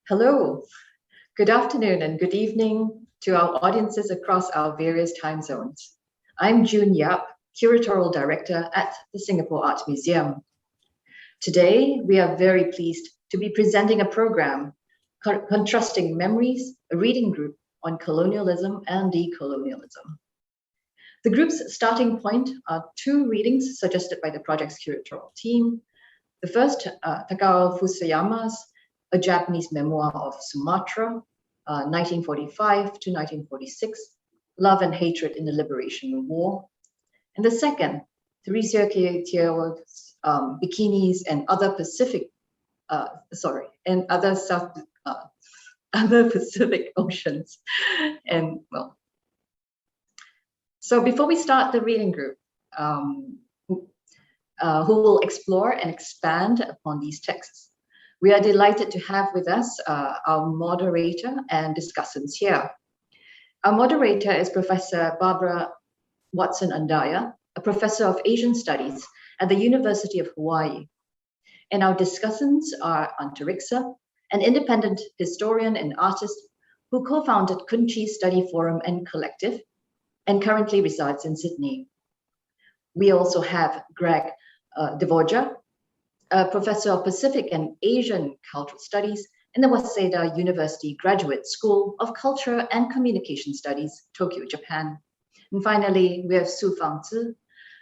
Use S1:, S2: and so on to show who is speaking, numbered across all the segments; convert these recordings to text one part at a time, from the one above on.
S1: Hello, good afternoon and good evening to our audiences across our various time zones. I'm June Yap, Curatorial Director at the Singapore Art Museum. Today, we are very pleased to be presenting a program contrasting memories, a reading group on colonialism and decolonialism. The group's starting point are two readings suggested by the project's curatorial team. The first, Takao Fusayama's A Japanese Memoir of Sumatra, 1945 to 1946, Love and Hatred in the Liberation War. And the second, Teresia K. Bikinis and Other Pacific, other Pacific Oceans. And well, so before we start the reading group, who will explore and expand upon these texts, we are delighted to have with us our moderator and discussants here. Our moderator is Professor Barbara Watson-Andaya, a professor of Asian Studies at the University of Hawaii. And our discussants are Antarixa, an independent historian and artist who co-founded Kunchi Study Forum and Collective and currently resides in Sydney. We also have Greg Dvorak, a professor of Pacific and Asian Cultural Studies in the Waseda University Graduate School of Culture and Communication Studies, Tokyo, Japan. And finally, we have Su Fangzi,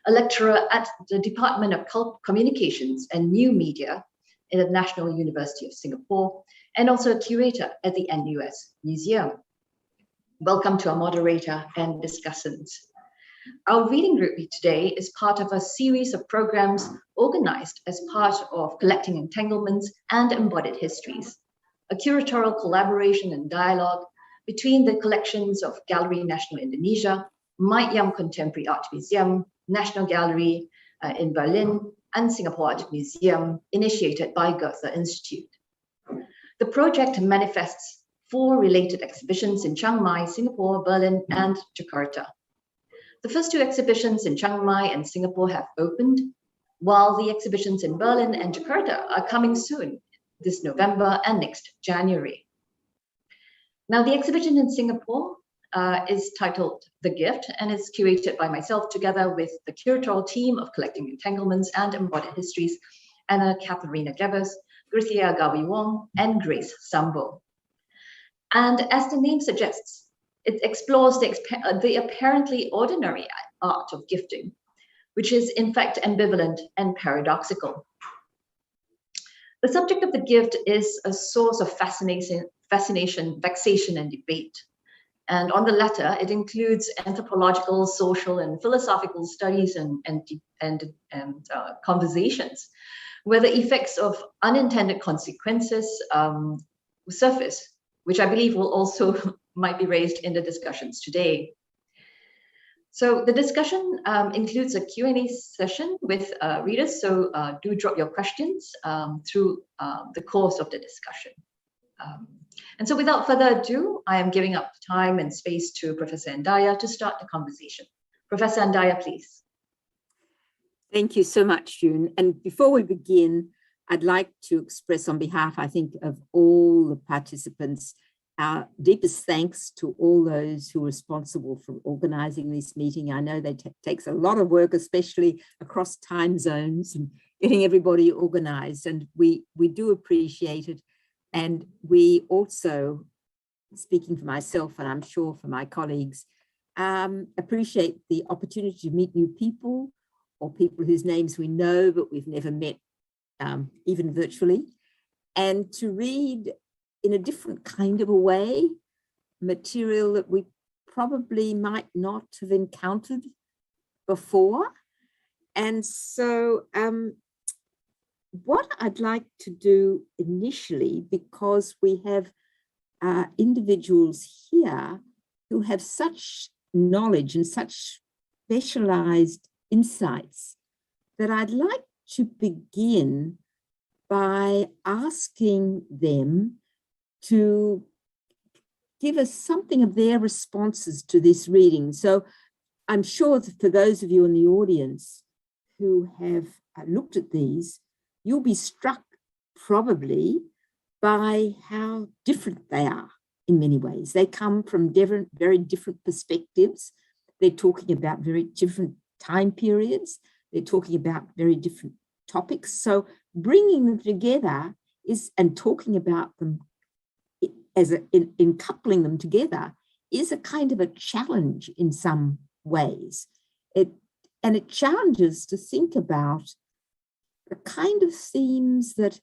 S1: a lecturer at the Department of Communications and New Media in the National University of Singapore, and also a curator at the NUS Museum. Welcome to our moderator and discussants. Our reading group today is part of a series of programs organized as part of Collecting Entanglements and Embodied Histories, a curatorial collaboration and dialogue between the collections of Gallery National Indonesia, Mayam Contemporary Art Museum, National Gallery in Berlin, and Singapore Art Museum, initiated by Goethe-Institut. The project manifests 4 related exhibitions in Chiang Mai, Singapore, Berlin, and Jakarta. The first 2 exhibitions in Chiang Mai and Singapore have opened, while the exhibitions in Berlin and Jakarta are coming soon, this November and next January. Now, the exhibition in Singapore is titled The Gift and is curated by myself together with the curatorial team of Collecting Entanglements and Embodied Histories, Anna Katharina Gevers, Grithia Gawi-Wong, and Grace Sambo. And as the name suggests, it explores the apparently ordinary art of gifting, which is in fact ambivalent and paradoxical. The subject of the gift is a source of fascination, vexation, and debate. And on the latter, it includes anthropological, social, and philosophical studies and conversations, where the effects of unintended consequences surface, which I believe will also might be raised in the discussions today. So the discussion includes a Q&A session with readers, so do drop your questions through the course of the discussion. And so without further ado, I am giving up time and space to Professor Andaya to start the conversation. Professor Andaya, please.
S2: Thank you so much, June. And before we begin, I'd like to express on behalf, I think, of all the participants, our deepest thanks to all those who are responsible for organizing this meeting. I know that takes a lot of work, especially across time zones and getting everybody organized, and we do appreciate it. And we also, speaking for myself, and I'm sure for my colleagues, appreciate the opportunity to meet new people or people whose names we know, but we've never met, even virtually, and to read in a different kind of a way, material that we probably might not have encountered before. And so what I'd like to do initially, because we have individuals here who have such knowledge and such specialized insights, that I'd like to begin by asking them to give us something of their responses to this reading. So I'm sure that for those of you in the audience who have looked at these, you'll be struck probably by how different they are in many ways. They come from very different perspectives. They're talking about very different time periods. They're talking about very different topics. So bringing them together and talking about them in coupling them together is a kind of a challenge in some ways. And it challenges to think about the kind of themes the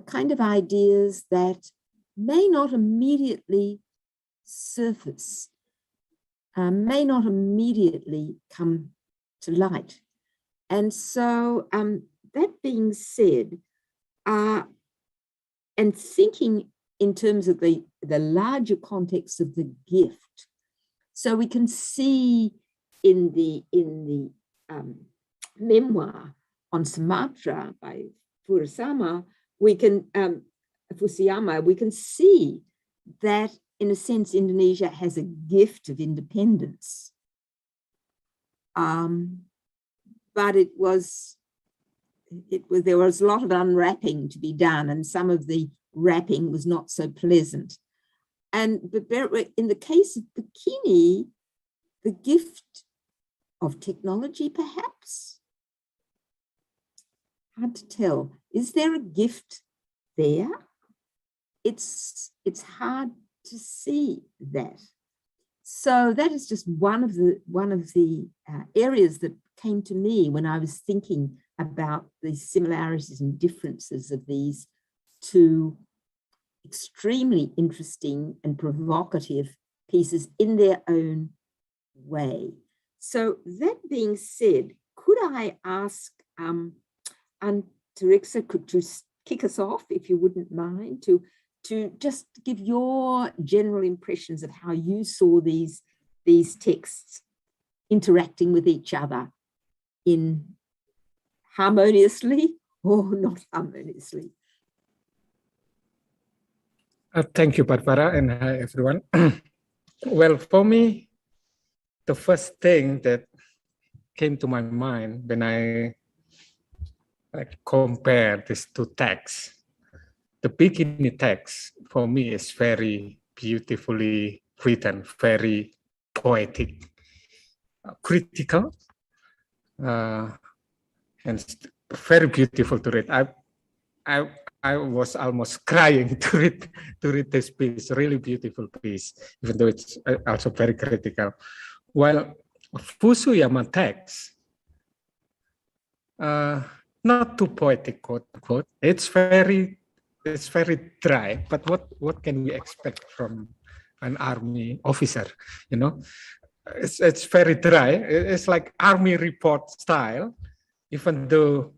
S2: kind of ideas that may not immediately surface, may not immediately come to light. And so that being said, and thinking in terms of the larger context of the gift, so we can see in the memoir on Sumatra by Fusayama, we can see that in a sense Indonesia has a gift of independence, but there was a lot of unwrapping to be done, and some of the wrapping was not so pleasant. But in the case of Bikini, the gift of technology, perhaps? Hard to tell. Is there a gift there? It's hard to see that. So that is just one of the areas that came to me when I was thinking about the similarities and differences of these two extremely interesting and provocative pieces in their own way. So that being said, could I ask Teresia, could you kick us off, if you wouldn't mind, to just give your general impressions of how you saw these texts interacting with each other in harmoniously or not harmoniously?
S3: Thank you, Barbara, and hi, everyone. Well, for me, the first thing that came to my mind when I compare these two texts, the Bikini text for me is very beautifully written, very poetic, critical, and very beautiful to read. I was almost crying to read this piece, really beautiful piece, even though it's also very critical. While Fusayama text, not too poetic, quote unquote. It's very dry. But what can we expect from an army officer? You know, it's very dry. It's like army report style, even though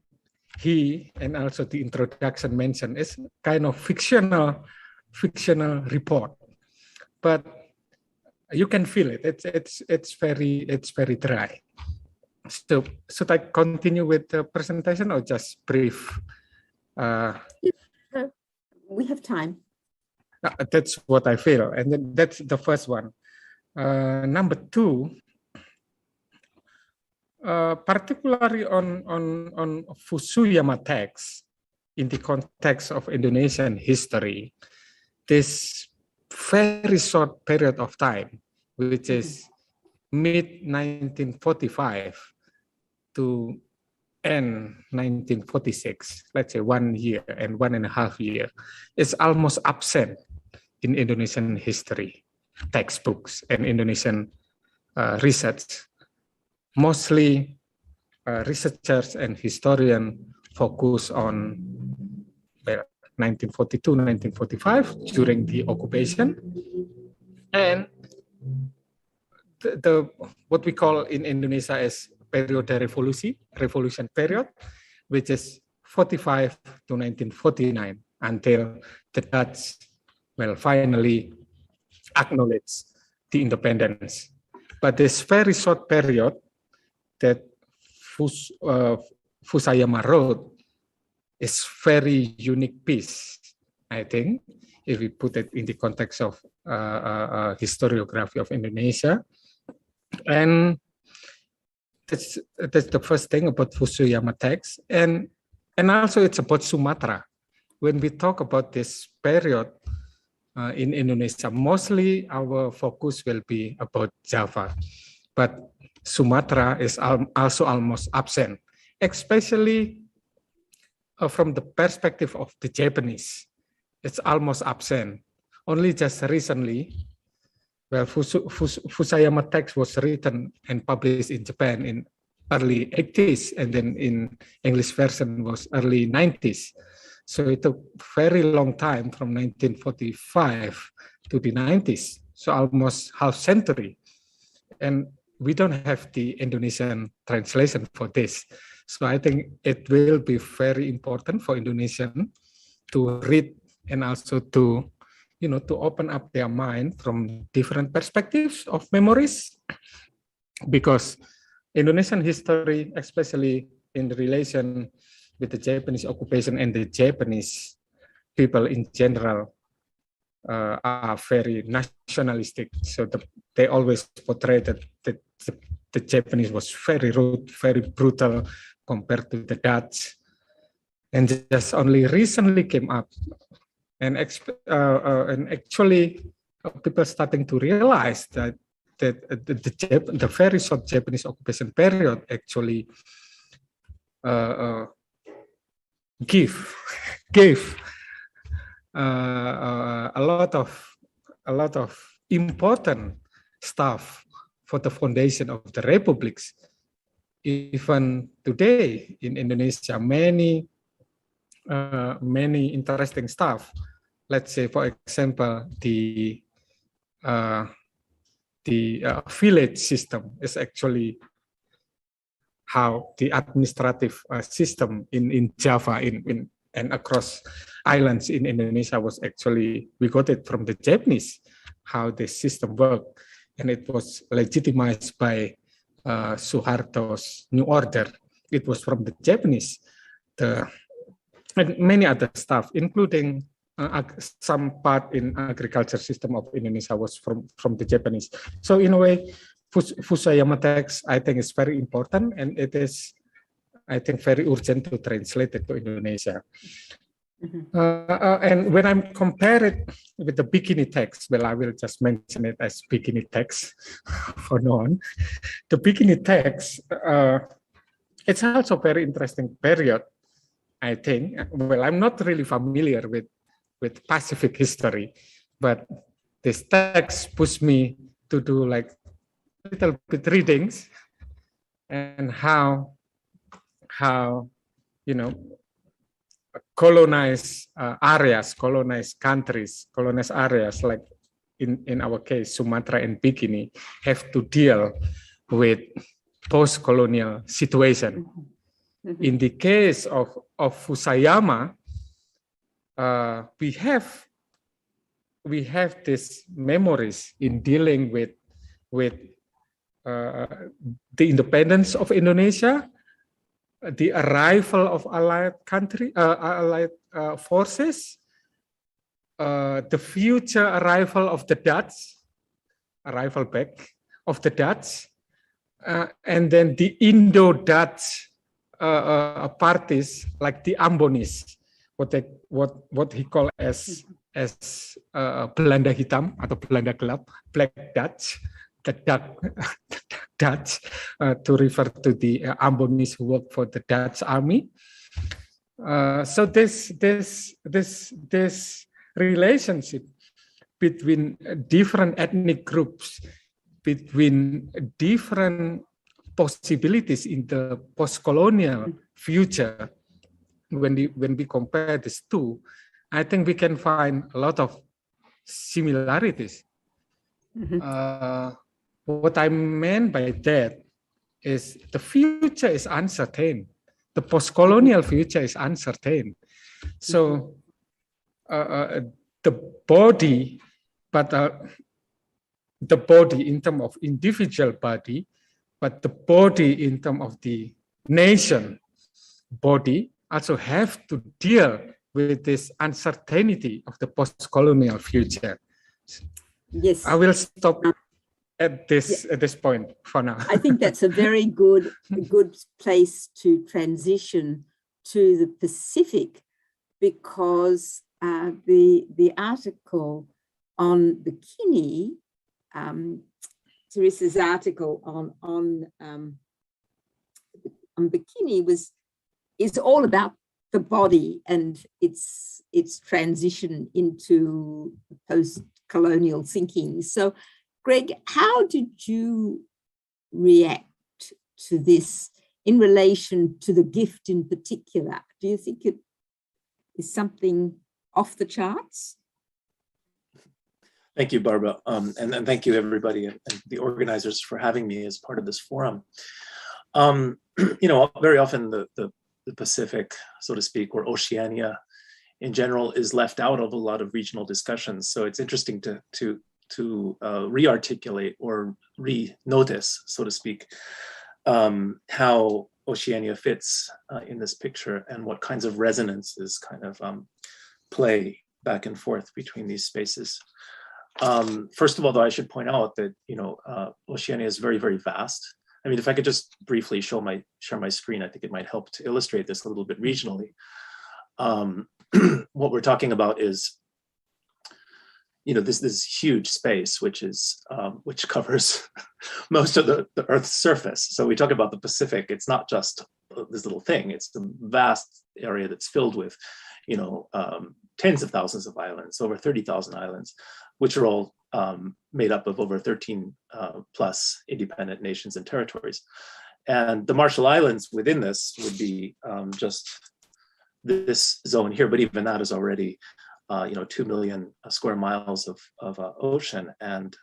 S3: he and also the introduction mentioned is kind of fictional report, but you can feel it. It's very dry. So should I continue with the presentation or just brief?
S2: We have time.
S3: That's what I feel, and then that's the first one. Number two. Particularly on Fusayama text in the context of Indonesian history, this very short period of time, which is mid-1945 to end 1946, let's say 1 year and 1.5 years, is almost absent in Indonesian history textbooks and Indonesian research. Mostly researchers and historians focus on 1942, 1945 during the occupation, and the what we call in Indonesia as periode revolution period, which is 45 to 1949 until the Dutch finally acknowledge the independence. But this very short period that Fusayama wrote is very unique piece, I think, if we put it in the context of historiography of Indonesia. And that's the first thing about Fusayama text. And also it's about Sumatra, when we talk about this period in Indonesia, mostly our focus will be about Java, but Sumatra is also almost absent, especially from the perspective of the Japanese. It's almost absent. Only just recently, well, Fusayama text was written and published in Japan in early 80s, and then in English version was early 90s. So it took very long time from 1945 to the 90s, so almost half century. And we don't have the Indonesian translation for this. So I think it will be very important for Indonesian to read and also to, to open up their mind from different perspectives of memories, because Indonesian history, especially in relation with the Japanese occupation and the Japanese people in general, are very nationalistic. So they always portrayed that the Japanese was very rude, very brutal compared to the Dutch, and just only recently came up, and actually people starting to realize that the very short Japanese occupation period actually gave a lot of important stuff for the foundation of the republics. Even today in Indonesia, many interesting stuff. Let's say, for example, the village system is actually how the administrative system in Java and across islands in Indonesia was actually, we got it from the Japanese, how the system worked, and it was legitimized by Suharto's New Order. It was from the Japanese, and many other stuff, including some part in agriculture system of Indonesia was from the Japanese. So in a way, Fusayama text, I think, is very important, and it is, I think, very urgent to translate it to Indonesia. Mm-hmm. And when I compare it with the Bikini text, well, I will just mention it as Bikini text for now on. The Bikini text, it's also a very interesting period, I think. Well, I'm not really familiar with Pacific history, but this text pushed me to do like little bit readings and how colonized areas, colonized countries, colonized areas, like in our case Sumatra and Bikini, have to deal with post-colonial situation. Mm-hmm. In the case of Fusayama, we have these memories in dealing with the independence of Indonesia, the arrival of allied forces, the future arrival of the Dutch, arrival back of the Dutch, and then the Indo-Dutch parties like the Ambonese, what he called as Belanda Hitam atau Belanda Gelap, Black Dutch, the Dutch, to refer to the Ambonese who worked for the Dutch army. So this relationship between different ethnic groups, between different possibilities in the post-colonial future, when we compare these two, I think we can find a lot of similarities. Mm-hmm. What I meant by that is the future is uncertain. The post-colonial future is uncertain. So the body in terms of individual body, but the body in terms of the nation body also have to deal with this uncertainty of the post-colonial future.
S2: Yes,
S3: I will stop at this point for now.
S2: I think that's a very good place to transition to the Pacific, because the article on bikini, Teresia's article on bikini is all about the body and its transition into post-colonial thinking. So, Greg, how did you react to this in relation to the gift in particular? Do you think it is something off the charts?
S4: Thank you, Barbara, and thank you everybody and the organizers for having me as part of this forum. Very often the Pacific, so to speak, or Oceania in general is left out of a lot of regional discussions. So it's interesting to re-articulate or re-notice, so to speak, how Oceania fits in this picture and what kinds of resonances kind of play back and forth between these spaces. First of all, though, I should point out that Oceania is very, very vast. I mean, if I could just briefly share my screen, I think it might help to illustrate this a little bit regionally. What we're talking about is, this huge space, which covers most of the Earth's surface. So we talk about the Pacific. It's not just this little thing. It's the vast area that's filled with, tens of thousands of islands, over 30,000 islands, which are all made up of over 13 plus independent nations and territories. And the Marshall Islands within this would be just this zone here, but even that is already 2 million square miles of ocean and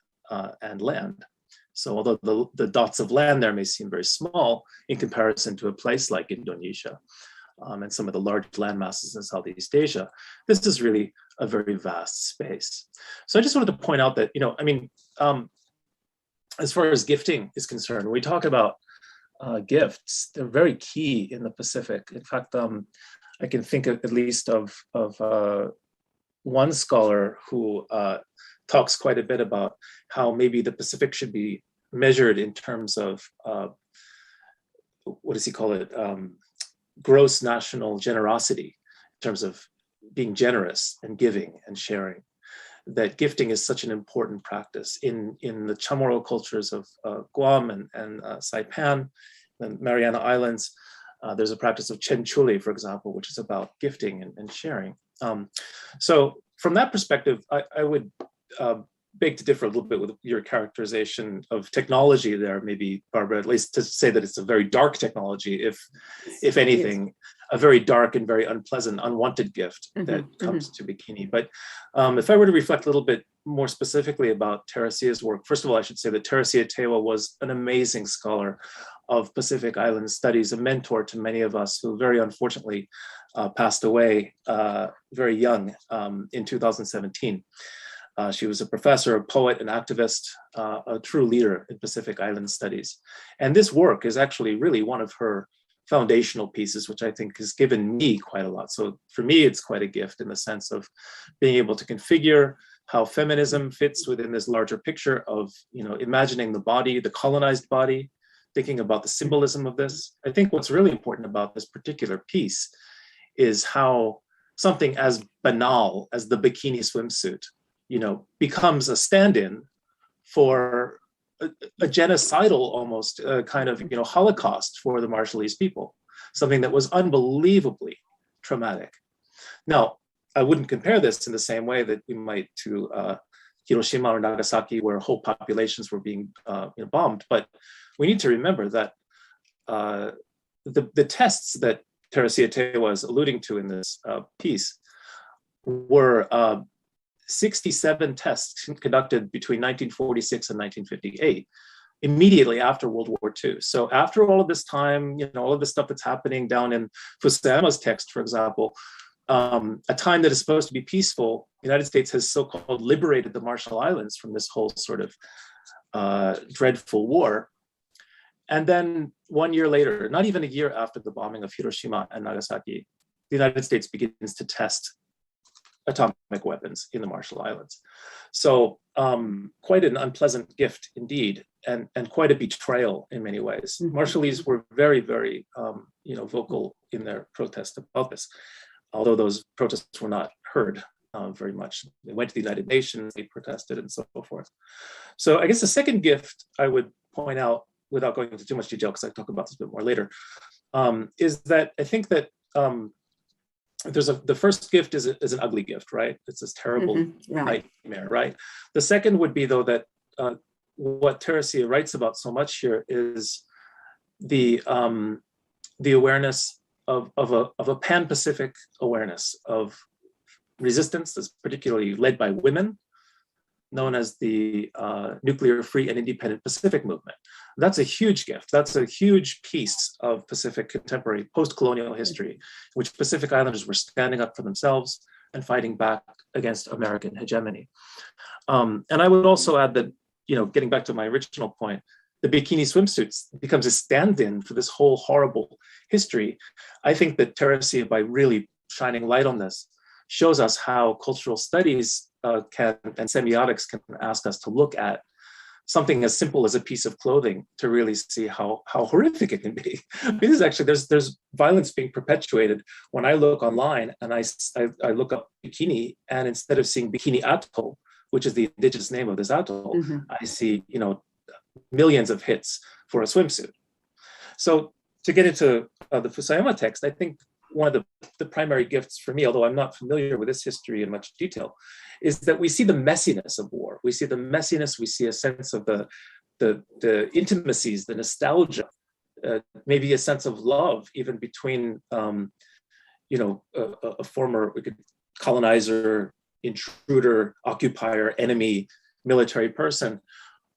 S4: land. So although the dots of land there may seem very small in comparison to a place like Indonesia and some of the large land masses in Southeast Asia, this is really a very vast space. So I just wanted to point out that, as far as gifting is concerned, when we talk about gifts, they're very key in the Pacific. In fact, I can think at least of one scholar who talks quite a bit about how maybe the Pacific should be measured in terms of, what does he call it? Gross national generosity, in terms of being generous and giving and sharing. That gifting is such an important practice in the Chamorro cultures of Guam and Saipan, the Mariana Islands. There's a practice of Chenchuli, for example, which is about gifting and sharing. So from that perspective, I would beg to differ a little bit with your characterization of technology there, maybe, Barbara, at least to say that it's a very dark technology, if anything, a very dark and very unpleasant, unwanted gift that comes to bikini. But if I were to reflect a little bit more specifically about Teresia's work, first of all, I should say that Teresia Teaiwa was an amazing scholar of Pacific Island studies, a mentor to many of us who very unfortunately passed away very young in 2017. She was a professor, a poet, an activist, a true leader in Pacific Island studies. And this work is actually really one of her foundational pieces, which I think has given me quite a lot. So for me, it's quite a gift in the sense of being able to configure how feminism fits within this larger picture of, imagining the body, the colonized body, thinking about the symbolism of this. I think what's really important about this particular piece is how something as banal as the bikini swimsuit, becomes a stand-in for a genocidal almost kind of, Holocaust for the Marshallese people, something that was unbelievably traumatic. Now, I wouldn't compare this in the same way that we might to Hiroshima or Nagasaki, where whole populations were being bombed, but we need to remember that the tests that Teresia Teaiwa was alluding to in this piece were 67 tests conducted between 1946 and 1958, immediately after World War II. So after all of this time, all of the stuff that's happening down in Fusayama's text, for example, a time that is supposed to be peaceful, the United States has so-called liberated the Marshall Islands from this whole sort of dreadful war. And then 1 year later, not even a year after the bombing of Hiroshima and Nagasaki, the United States begins to test atomic weapons in the Marshall Islands. So quite an unpleasant gift indeed, and quite a betrayal in many ways. Marshallese were very, very vocal in their protest about this. although those protests were not heard very much. They went to the United Nations, they protested, and so forth. So I guess the second gift I would point out, without going into too much detail, because I talk about this a bit more later, is that I think that the first gift is an ugly gift, right? It's this terrible nightmare, right? The second would be, though, that what Teresia writes about so much here is the awareness of a pan-Pacific awareness of resistance that's particularly led by women, known as the Nuclear-Free and Independent Pacific Movement. That's a huge gift. That's a huge piece of Pacific contemporary post-colonial history, in which Pacific Islanders were standing up for themselves and fighting back against American hegemony. And I would also add that, getting back to my original point, the bikini swimsuits becomes a stand-in for this whole horrible history. I think that Teresia, by really shining light on this, shows us how cultural studies and semiotics can ask us to look at something as simple as a piece of clothing to really see how horrific it can be. Because actually there's violence being perpetuated when I look online and I look up bikini, and instead of seeing Bikini Atoll, which is the indigenous name of this atoll, I see millions of hits for a swimsuit. So to get into the Fusayama text, I think one of the primary gifts for me, although I'm not familiar with this history in much detail, is that we see the messiness of war. We see the messiness, we see a sense of the intimacies, the nostalgia, maybe a sense of love, even between a former colonizer, intruder, occupier, enemy, military person,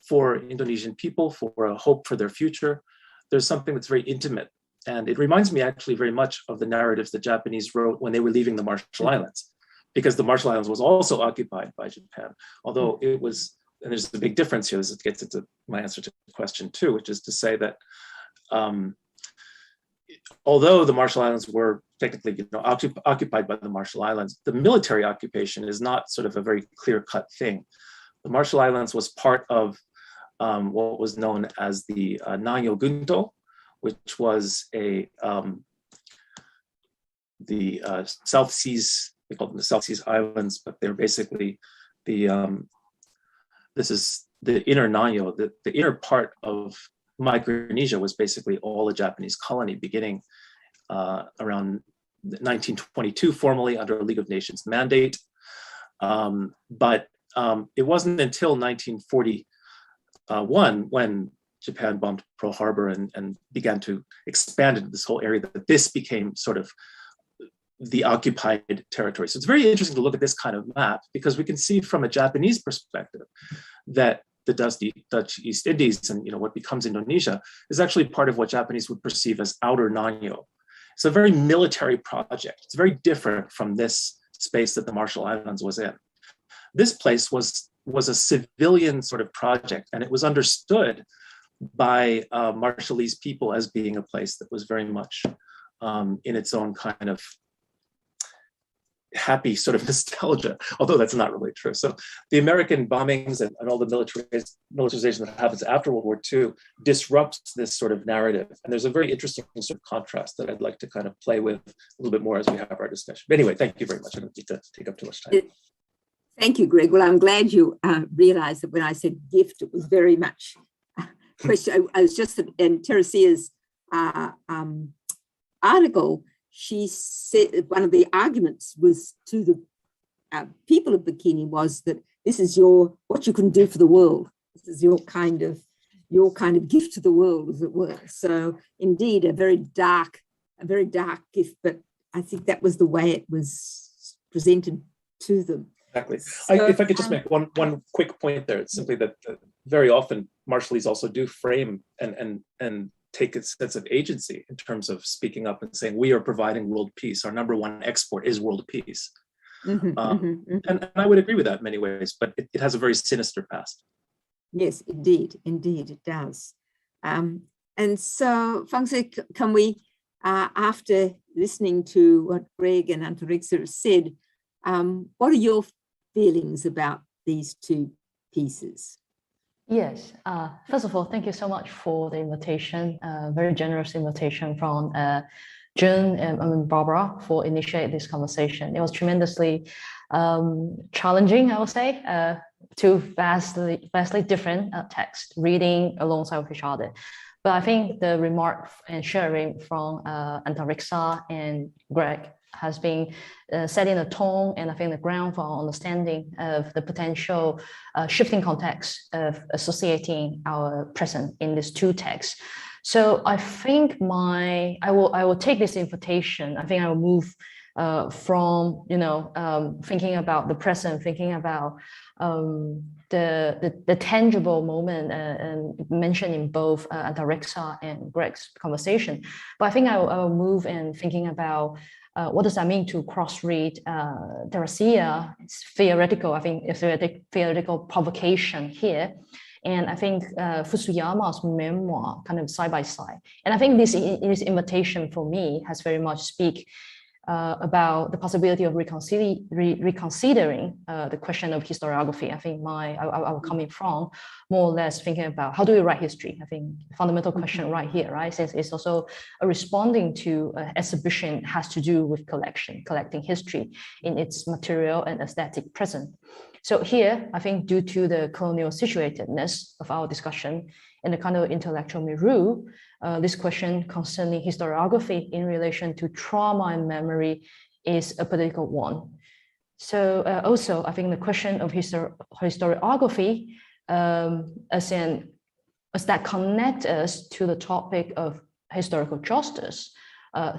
S4: for Indonesian people, for a hope for their future. There's something that's very intimate. And it reminds me actually very much of the narratives the Japanese wrote when they were leaving the Marshall Islands, because the Marshall Islands was also occupied by Japan, although it was, and there's a big difference here, this gets into my answer to the question too, which is to say that although the Marshall Islands were technically occupied by the Marshall Islands, the military occupation is not sort of a very clear-cut thing. The Marshall Islands was part of what was known as the Nanyo Gunto, which was the South Seas, they called them the South Seas Islands, but they're basically this is the inner Nanyo, the inner part of Micronesia was basically all a Japanese colony beginning around 1922, formally under a League of Nations mandate. But it wasn't until 1941 when Japan bombed Pearl Harbor and began to expand into this whole area that this became sort of the occupied territory. So it's very interesting to look at this kind of map, because we can see from a Japanese perspective that the Dutch East Indies and what becomes Indonesia is actually part of what Japanese would perceive as outer Nanyo. It's a very military project. It's very different from this space that the Marshall Islands was in. This place was a civilian sort of project, and it was understood by Marshallese people as being a place that was very much in its own kind of happy sort of nostalgia, although that's not really true. So the American bombings and all the militarization that happens after World War II disrupts this sort of narrative. And there's a very interesting sort of contrast that I'd like to kind of play with a little bit more as we have our discussion. But anyway, thank you very much. I don't need to take up too much time.
S2: Thank you, Greg. Well, I'm glad you realized that when I said gift, it was very much a question. I was just in Teresia's article. She said one of the arguments was to the people of Bikini was that this is what you can do for the world. This is your kind of gift to the world, as it were. So indeed, a very dark gift, but I think that was the way it was presented to them.
S4: Exactly.
S2: So,
S4: if I could just make one quick point there, it's simply that very often Marshallese also do frame and take a sense of agency in terms of speaking up and saying, we are providing world peace. Our number one export is world peace. And I would agree with that in many ways, but it has a very sinister past.
S2: Yes, indeed it does. And so, Fangse, can we, after listening to what Greg and Antarixa said, what are your feelings about these two pieces?
S5: Yes. First of all, thank you so much for the invitation, very generous invitation from June and Barbara for initiating this conversation. It was tremendously challenging, I would say, two vastly different texts reading alongside with each other. But I think the remark and sharing from Antariksha and Greg has been setting a tone, and I think the ground for our understanding of the potential shifting context of associating our present in these two texts. So I think I will take this invitation. I think I will move from thinking about the present, thinking about the tangible moment mentioned in both Antariksha and Greg's conversation. But I think I will move in thinking about what does that mean to cross-read Teresia? It's theoretical, I think, a theoretical provocation here. And I think Fusayama's memoir kind of side by side. And I think this invitation for me has very much speak about the possibility of reconsidering the question of historiography. I think I will coming from more or less thinking about how do we write history? I think fundamental question right here, right? Since it's also responding to exhibition has to do with collecting history in its material and aesthetic present. So here, I think due to the colonial situatedness of our discussion and the kind of intellectual milieu, this question concerning historiography in relation to trauma and memory is a political one. So also, I think the question of historiography as that connect us to the topic of historical justice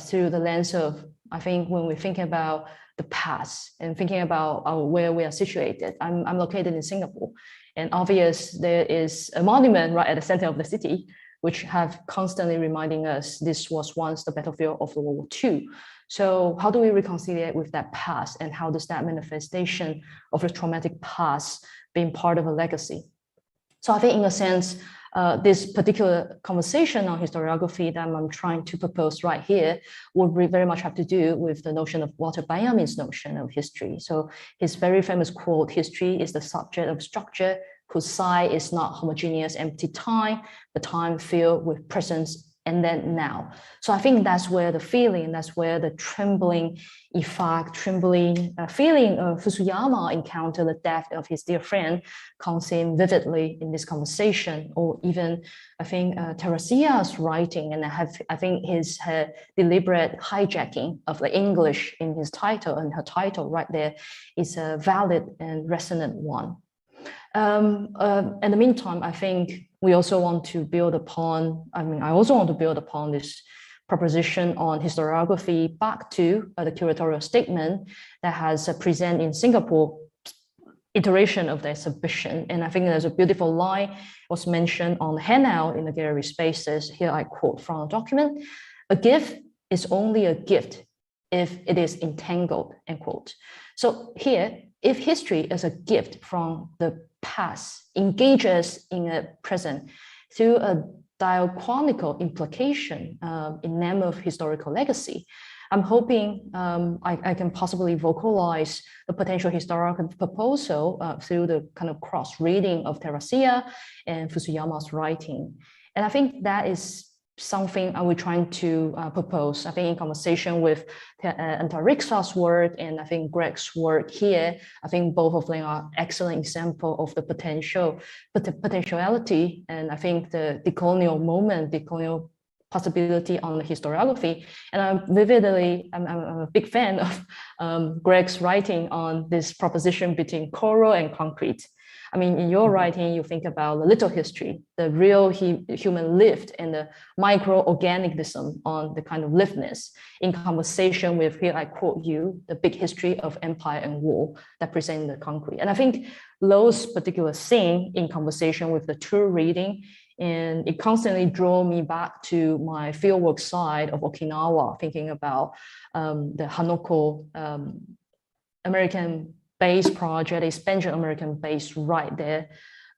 S5: through the lens of, I think when we think about the past and thinking about where we are situated. I'm located in Singapore, and obvious there is a monument right at the center of the city, which have constantly reminding us this was once the battlefield of World War II. So how do we reconcile with that past, and how does that manifestation of a traumatic past being part of a legacy? So I think in a sense, this particular conversation on historiography that I'm trying to propose right here would very much have to do with the notion of Walter Benjamin's notion of history. So his very famous quote, "History is the subject of structure whose side is not homogeneous empty time, but time filled with presence and then now." So I think that's where the feeling, that's where the trembling feeling of Fusayama encountered the death of his dear friend comes in vividly in this conversation, or even I think Teresia's writing, and I think his deliberate hijacking of the English in his title and her title right there is a valid and resonant one. In the meantime, I think we also want to build upon, I also want to build upon this proposition on historiography back to the curatorial statement that has present in Singapore iteration of the exhibition. And I think there's a beautiful line was mentioned on the handout in the gallery spaces. Here I quote from a document: "A gift is only a gift if it is entangled," end quote. So here, if history is a gift from the past, engages in a present through a diachronical implication in name of historical legacy, I'm hoping I can possibly vocalize the potential historical proposal through the kind of cross-reading of Teresia and Fusayama's writing. And I think that is something I was trying to propose. I think in conversation with Antariksha's work and I think Greg's work here, I think both of them are excellent example of the potentiality, and I think the decolonial moment, decolonial possibility on the historiography. And I'm a big fan of Greg's writing on this proposition between coral and concrete. I mean, in your writing, you think about the little history, the real human lived, and the microorganism on the kind of liveness in conversation with, here I quote you, the big history of empire and war that present the concrete. And I think those particular things in conversation with the tour reading, and it constantly drew me back to my fieldwork side of Okinawa, thinking about the Hanoko American base project, expansion American base right there.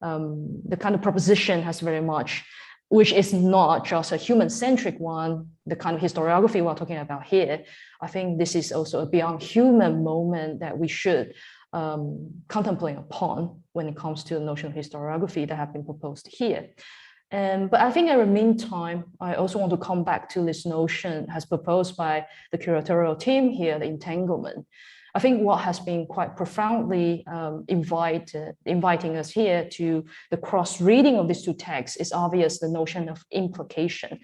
S5: The kind of proposition has very much, which is not just a human-centric one, the kind of historiography we're talking about here. I think this is also a beyond human moment that we should contemplate upon when it comes to the notion of historiography that have been proposed here. But I think in the meantime, I also want to come back to this notion as proposed by the curatorial team here, the entanglement. I think what has been quite profoundly inviting us here to the cross-reading of these two texts is obvious, the notion of implication.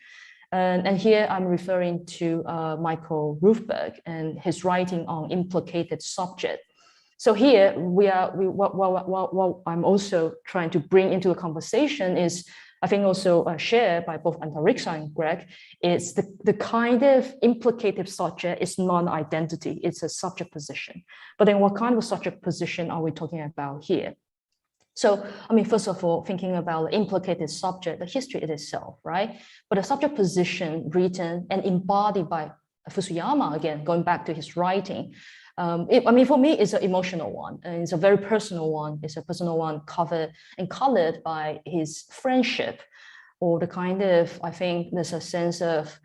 S5: And here I'm referring to Michael Ruthberg and his writing on implicated subject. So here what I'm also trying to bring into the conversation is, I think also shared by both Antariksha and Greg, is the kind of implicative subject is non-identity, it's a subject position. But then what kind of subject position are we talking about here? So, I mean, first of all, thinking about the implicated subject, the history itself, right? But a subject position written and embodied by Fusayama, again, going back to his writing, I mean, for me, it's an emotional one, and it's a very personal one. It's a personal one covered and colored by his friendship, or the kind of, I think there's a sense of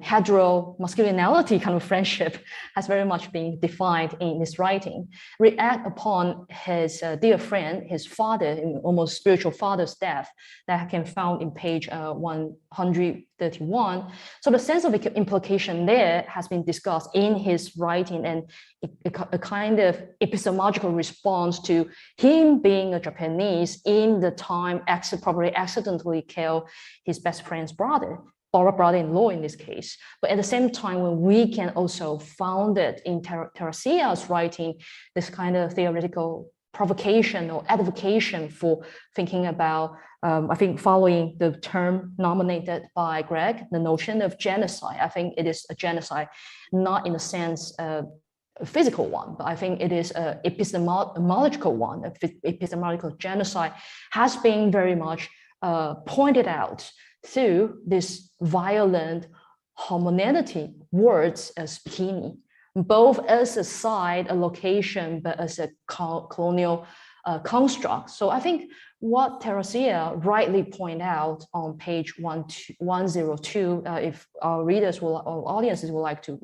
S5: hetero masculinity kind of friendship has very much been defined in his writing. React upon his dear friend, his father, almost spiritual father's death, that can found in page 131. So the sense of implication there has been discussed in his writing, and a kind of epistemological response to him being a Japanese in the time probably accidentally killed his best friend's brother, or a brother-in-law in this case. But at the same time, when we can also found it in Teresia's writing, this kind of theoretical provocation or advocation for thinking about, I think following the term nominated by Greg, the notion of genocide. I think it is a genocide, not in a sense a physical one, but I think it is an epistemological one. Epistemological genocide has been very much pointed out through this violent homogeneity words as bikini, both as a site, a location, but as a colonial construct. So I think what Teresia rightly pointed out on page 102, if our readers or audiences would like to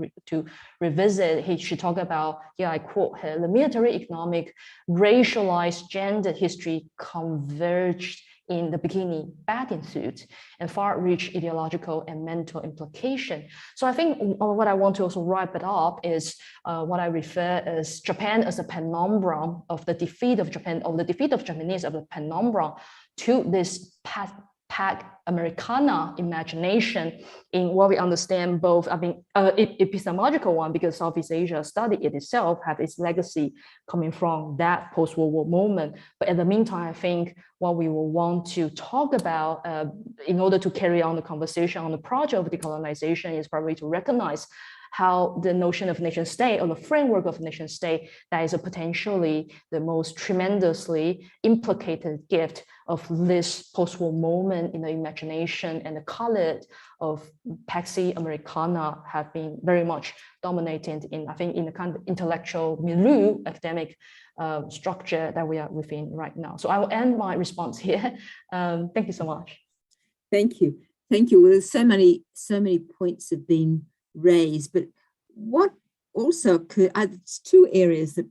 S5: revisit, she talked about, yeah, I quote her, the military, economic, racialized, gender history converged in the bikini bathing suit and far-reach ideological and mental implication. So I think what I want to also wrap it up is what I refer as Japan as a penumbra of the defeat of Japan, of the defeat of Japanese, of the penumbra to this Americana imagination in what we understand both, I mean, epistemological one, because Southeast Asia study it itself had its legacy coming from that post-World War moment. But in the meantime, I think what we will want to talk about in order to carry on the conversation on the project of decolonization is probably to recognize how the notion of nation state, or the framework of nation state, that is a potentially the most tremendously implicated gift of this post-war moment in the imagination, and the color of Paxi Americana have been very much dominated in, I think, in the kind of intellectual milieu, academic structure that we are within right now. So I will end my response here. Thank you so much.
S2: Thank you. Thank you. Well, so many points have been raised, but what also occurred, it's two areas that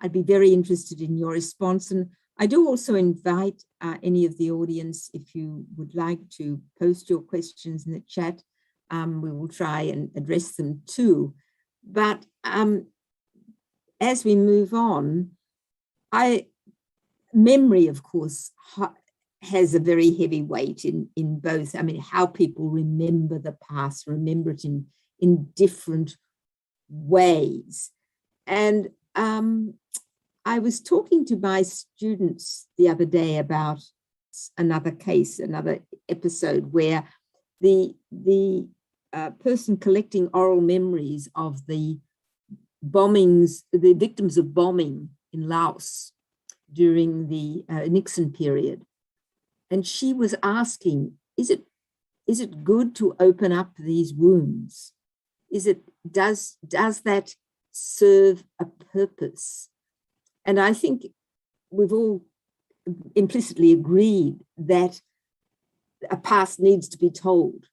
S2: I'd be very interested in your response. And I do also invite any of the audience, if you would like to post your questions in the chat, we will try and address them too. But as we move on, memory, of course, has a very heavy weight in both. I mean, how people remember the past, remember it in different ways. And I was talking to my students the other day about another case, another episode where the person collecting oral memories of the bombings, the victims of bombing in Laos during the Nixon period. And she was asking, is it good to open up these wounds? Does that serve a purpose? And I think we've all implicitly agreed that a past needs to be told.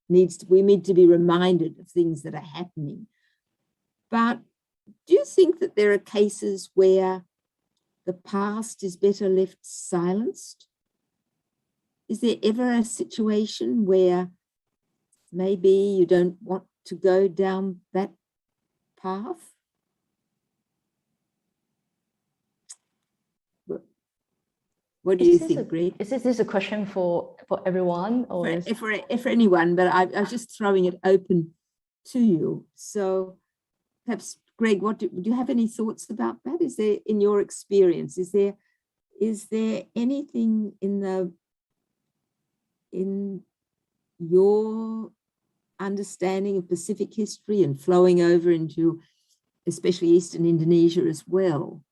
S2: We need to be reminded of things that are happening. But do you think that there are cases where the past is better left silenced? is there ever a situation where maybe you don't want to go down that path? What do you think, Greg?
S5: Is this a question for everyone, or
S2: for anyone? But I was just throwing it open to you. So perhaps, Greg, do you have any thoughts about that? Is there, in your experience, is there anything in your understanding of Pacific history and flowing over into especially Eastern Indonesia as well,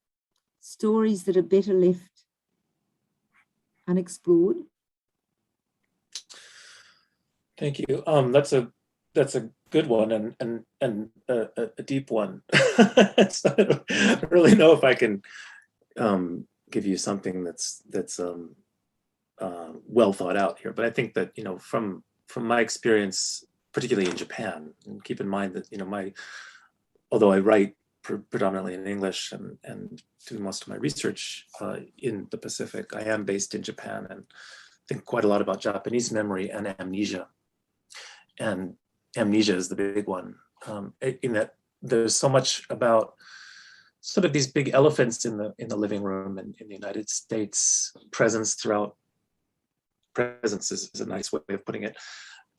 S2: stories that are better left unexplored?
S4: Thank you. That's a good one and a deep one. So I don't really know if I can give you something that's well thought out here. But I think that, you know, from my experience, particularly in Japan, and keep in mind that, you know, although I write predominantly in English and do most of my research in the Pacific, I am based in Japan and think quite a lot about Japanese memory and amnesia. And amnesia is the big one, in that there's so much about sort of these big elephants in the living room in the United States, presence is a nice way of putting it,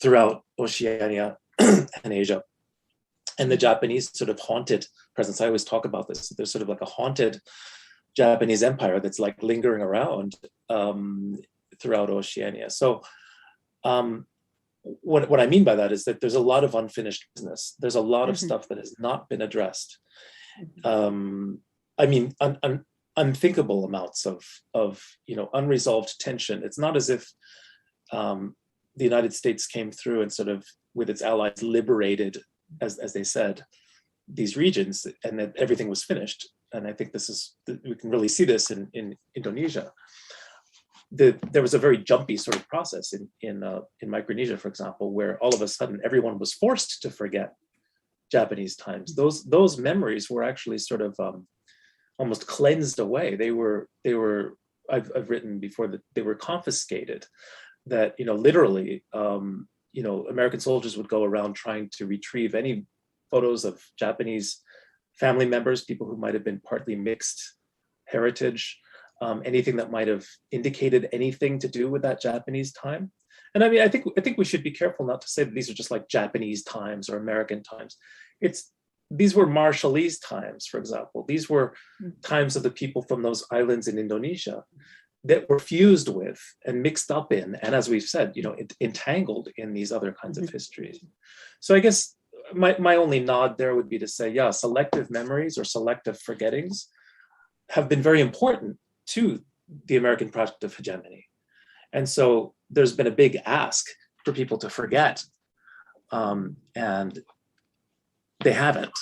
S4: throughout Oceania and Asia. And the Japanese sort of haunted presence. I always talk about this. There's sort of like a haunted Japanese empire that's like lingering around throughout Oceania. So what I mean by that is that there's a lot of unfinished business. There's a lot of stuff that has not been addressed. I mean, unthinkable amounts of you know, unresolved tension. It's not as if the United States came through and sort of with its allies liberated, as they said, these regions, and that everything was finished. And I think we can really see this in Indonesia. There was a very jumpy sort of process in Micronesia, for example, where all of a sudden everyone was forced to forget Japanese times. Those memories were actually sort of almost cleansed away. I've written before that they were confiscated. That, you know, literally, you know, American soldiers would go around trying to retrieve any photos of Japanese family members, people who might have been partly mixed heritage, anything that might have indicated anything to do with that Japanese time. And I mean, I think we should be careful not to say that these are just like Japanese times or American times. These were Marshallese times, for example. These were times of the people from those islands in Indonesia that were fused with and mixed up in, and as we've said, you know, entangled in these other kinds of histories. So I guess my only nod there would be to say, yeah, selective memories or selective forgettings have been very important to the American project of hegemony. And so there's been a big ask for people to forget, and they haven't.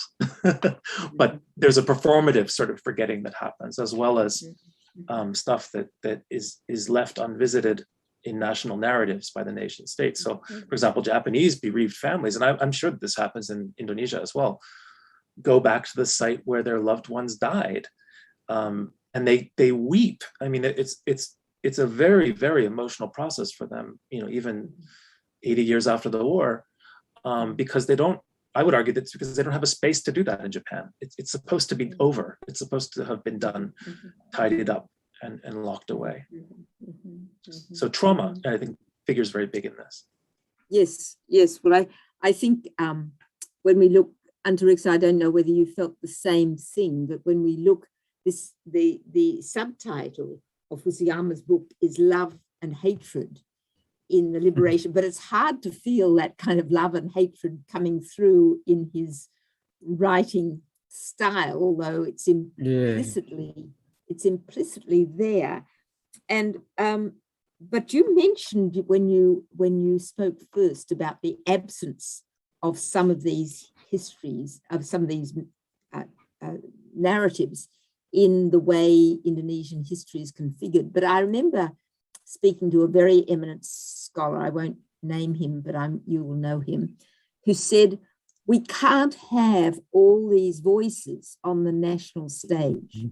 S4: But there's a performative sort of forgetting that happens, as well as stuff that is left unvisited in national narratives by the nation state. So, for example, Japanese bereaved families, and I'm sure this happens in Indonesia as well, go back to the site where their loved ones died, and they weep. I mean, it's a very, very emotional process for them, you know, even 80 years after the war, because they don't. I would argue that's because they don't have a space to do that in Japan. It's supposed to be over. It's supposed to have been done, tidied up, and locked away. So trauma, I think, figures very big in this.
S2: Yes. Well, I think when we look, Teresia, I don't know whether you felt the same thing, but when we look, the subtitle of Fusayama's book is Love and Hatred in the Liberation, but it's hard to feel that kind of love and hatred coming through in his writing style, although it's implicitly there. And but you mentioned when you spoke first about the absence of some of these histories, of some of these narratives in the way Indonesian history is configured. But I remember speaking to a very eminent scholar, I won't name him, but you will know him, who said, we can't have all these voices on the national stage.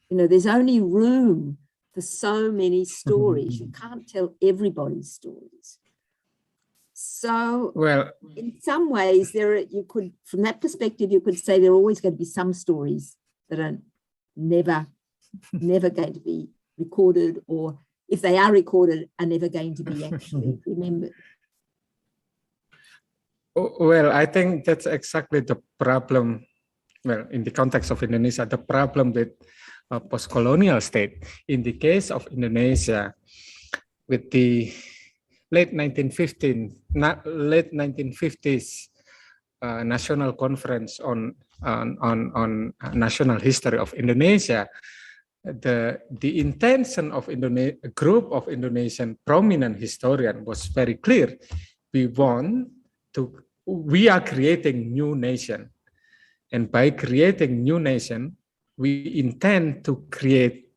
S2: You know, there's only room for so many stories. You can't tell everybody's stories. So, well, in some ways, from that perspective, you could say there are always going to be some stories that are never going to be recorded, or if they are recorded, are never going to be actually remembered.
S3: Well, I think that's exactly the problem. Well, in the context of Indonesia, the problem with a post-colonial state. In the case of Indonesia, with the late 1950s National Conference on National History of Indonesia, the intention of a group of Indonesian prominent historians was very clear. We are creating new nation, and by creating new nation, we intend to create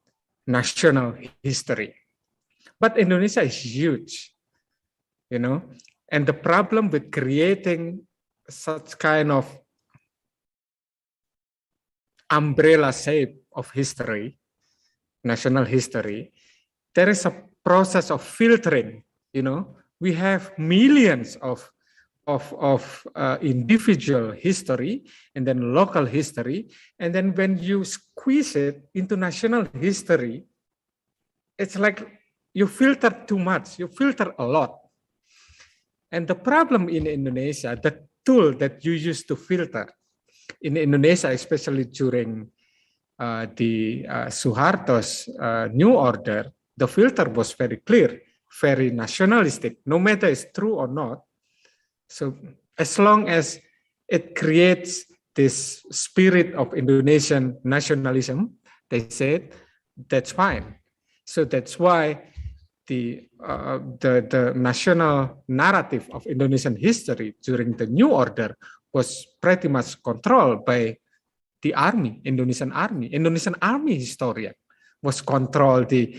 S3: national history. But Indonesia is huge, and the problem with creating such kind of umbrella shape of history, national history, there is a process of filtering. We have millions of individual history and then local history, and then when you squeeze it into national history, it's like you filter too much, you filter a lot. And the problem in Indonesia, the tool that you use to filter in Indonesia, especially during the Suharto's New Order, the filter was very clear, very nationalistic, no matter it's true or not. So as long as it creates this spirit of Indonesian nationalism, they said, that's fine. So that's why the national narrative of Indonesian history during the New Order was pretty much controlled by the army, Indonesian army. Indonesian army historian was controlled the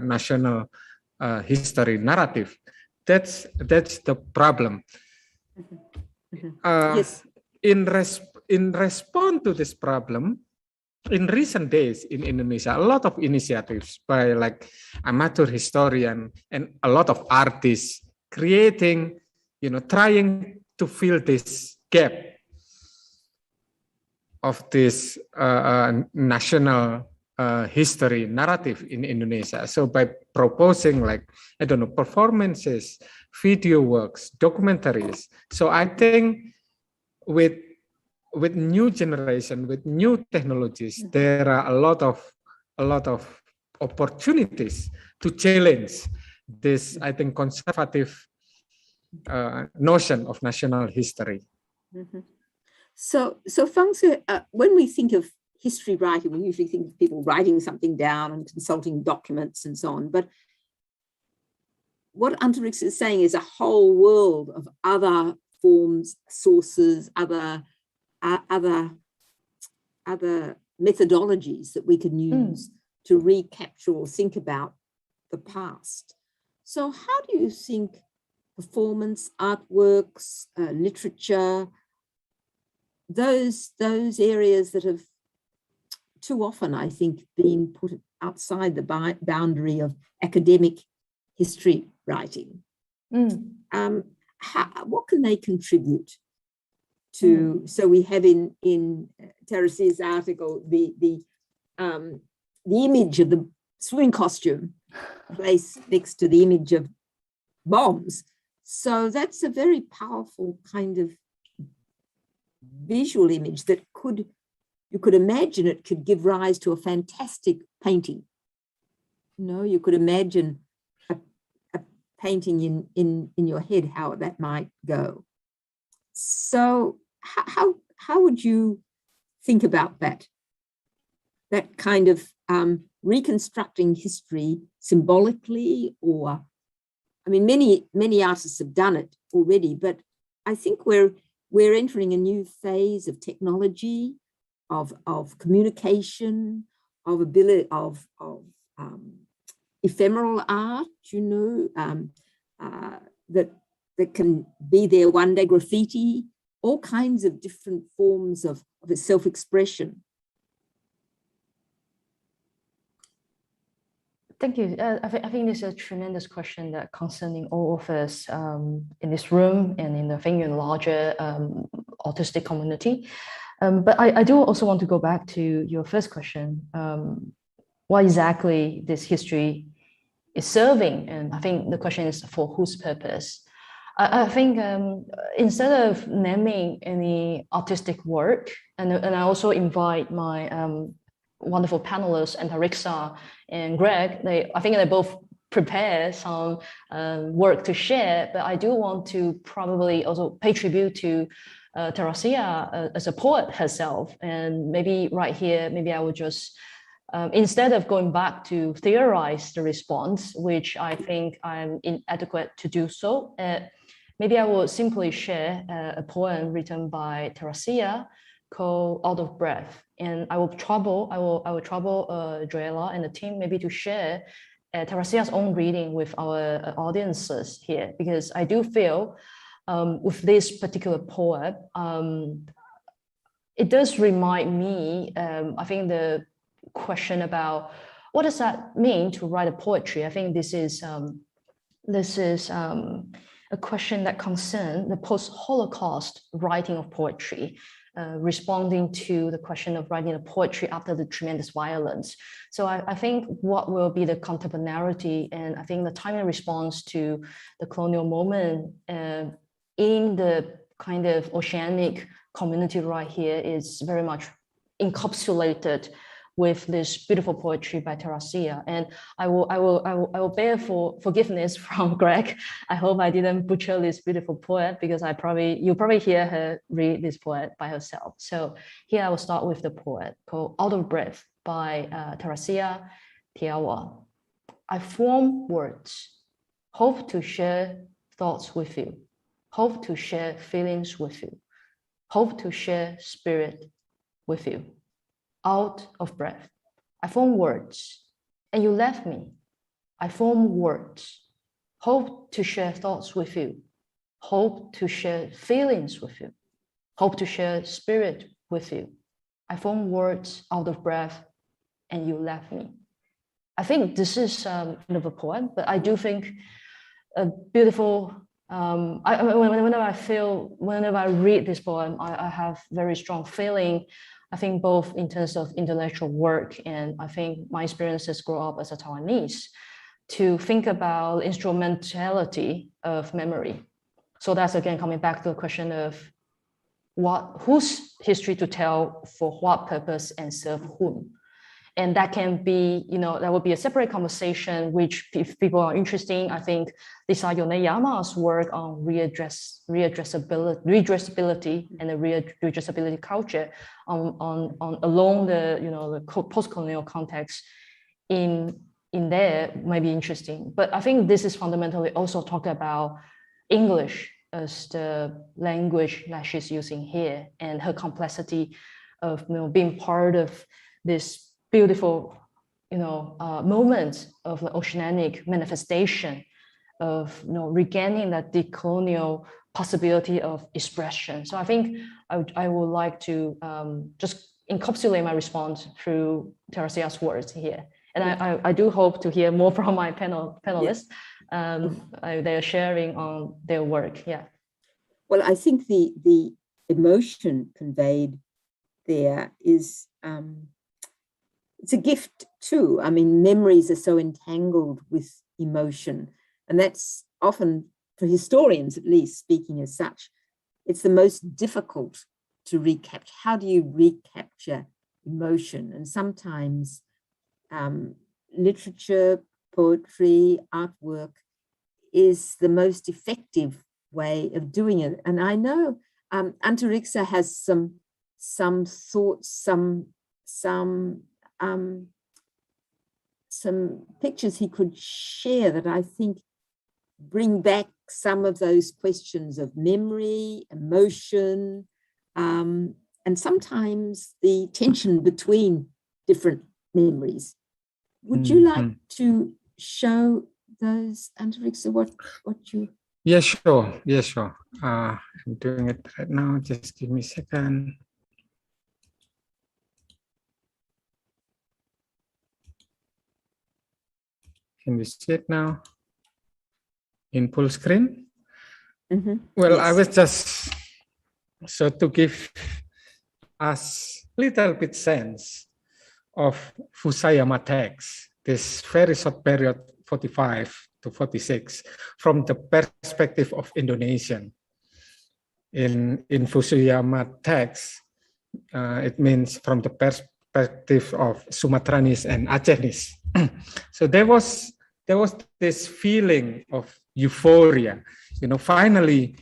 S3: national history narrative. That's the problem.
S2: Yes.
S3: In response to this problem, in recent days in Indonesia, a lot of initiatives by like amateur historian and a lot of artists creating, trying to fill this gap of this national history narrative in Indonesia. So by proposing performances, video works, documentaries. So I think with new generation, with new technologies, there are a lot of opportunities to challenge this, I think, conservative notion of national history.
S2: Mm-hmm. So Fang Tze, when we think of history writing, we usually think of people writing something down and consulting documents and so on. But what Antariksa is saying is a whole world of other forms, sources, other methodologies that we can use to recapture or think about the past. So how do you think performance, artworks, literature, those areas that have too often, I think, been put outside the boundary of academic history writing, what can they contribute to? So we have in Teresia's article the image of the swimming costume placed next to the image of bombs. So that's a very powerful kind of visual image that you could imagine it could give rise to a fantastic painting. You could imagine a painting in your head, how that might go. So how would you think about that kind of reconstructing history symbolically? Or, I mean, many artists have done it already, but I think we're entering a new phase of technology, of communication, of ability, of ephemeral art, that can be there one day, graffiti, all kinds of different forms of self-expression.
S5: Thank you. I think this is a tremendous question that concerning all of us in this room and in the larger autistic community. But I do also want to go back to your first question. What exactly this history is serving? And I think the question is for whose purpose? I think instead of naming any artistic work, and I also invite my wonderful panelists, Entanglement and Greg, I think they both prepare some work to share, but I do want to probably also pay tribute to Teresia as a poet herself. And maybe right here, maybe I would just, instead of going back to theorize the response, which I think I'm inadequate to do so, maybe I will simply share a poem written by Teresia called Out of Breath. And I will trouble Joella and the team maybe to share Teresia's own reading with our audiences here, because I do feel with this particular poem, it does remind me, I think the question about what does that mean to write a poetry? I think this is a question that concerns the post-Holocaust writing of poetry, responding to the question of writing a poetry after the tremendous violence. So I think what will be the contemporaneity, and I think the timely response to the colonial moment in the kind of oceanic community right here is very much encapsulated with this beautiful poetry by Teresia. And I will bear forgiveness from Greg. I hope I didn't butcher this beautiful poet, because you'll probably hear her read this poet by herself. So here I will start with the poet called Out of Breath by Teresia Teaiwa. I form words, hope to share thoughts with you, hope to share feelings with you, hope to share spirit with you. Out of breath. I form words, and you left me. I form words, hope to share thoughts with you, hope to share feelings with you, hope to share spirit with you. I form words out of breath, and you left me. I think this is kind of a poem, but I do think a beautiful. Whenever I read this poem, I have very strong feeling. I think both in terms of intellectual work, and I think my experiences grow up as a Taiwanese, to think about instrumentality of memory. So that's again coming back to the question of whose history to tell, for what purpose, and serve whom. And that can be, that would be a separate conversation, which if people are interested, I think Lisa Yoneyama's work on redressability and the redressability culture along the post-colonial context in there might be interesting. But I think this is fundamentally also talk about English as the language that she's using here, and her complexity of being part of this beautiful, moment of the oceanic manifestation of, regaining that decolonial possibility of expression. So I think I would like to just encapsulate my response through Teresia's words here. And I do hope to hear more from my panelists. They are sharing on their work. Yeah.
S2: Well, I think the emotion conveyed there is, it's a gift too. I mean, memories are so entangled with emotion, and that's often, for historians at least, speaking as such, it's the most difficult to recapture. How do you recapture emotion? And sometimes literature, poetry, artwork is the most effective way of doing it. And I know Antarixa has some thoughts, some pictures he could share that I think bring back some of those questions of memory, emotion, and sometimes the tension between different memories. Would you like to show those, Antarixa, what you...
S3: Yeah, sure. Yeah, sure. I'm doing it right now. Just give me a second. Can you see it now? In full screen? Well,
S2: Yes.
S3: I was just, so to give us little bit sense of Fusayama text, this very short period, 45 to 46, from the perspective of Indonesian. In Fusayama text, it means from the perspective of Sumatranese and Acehnese. So there was this feeling of euphoria, finally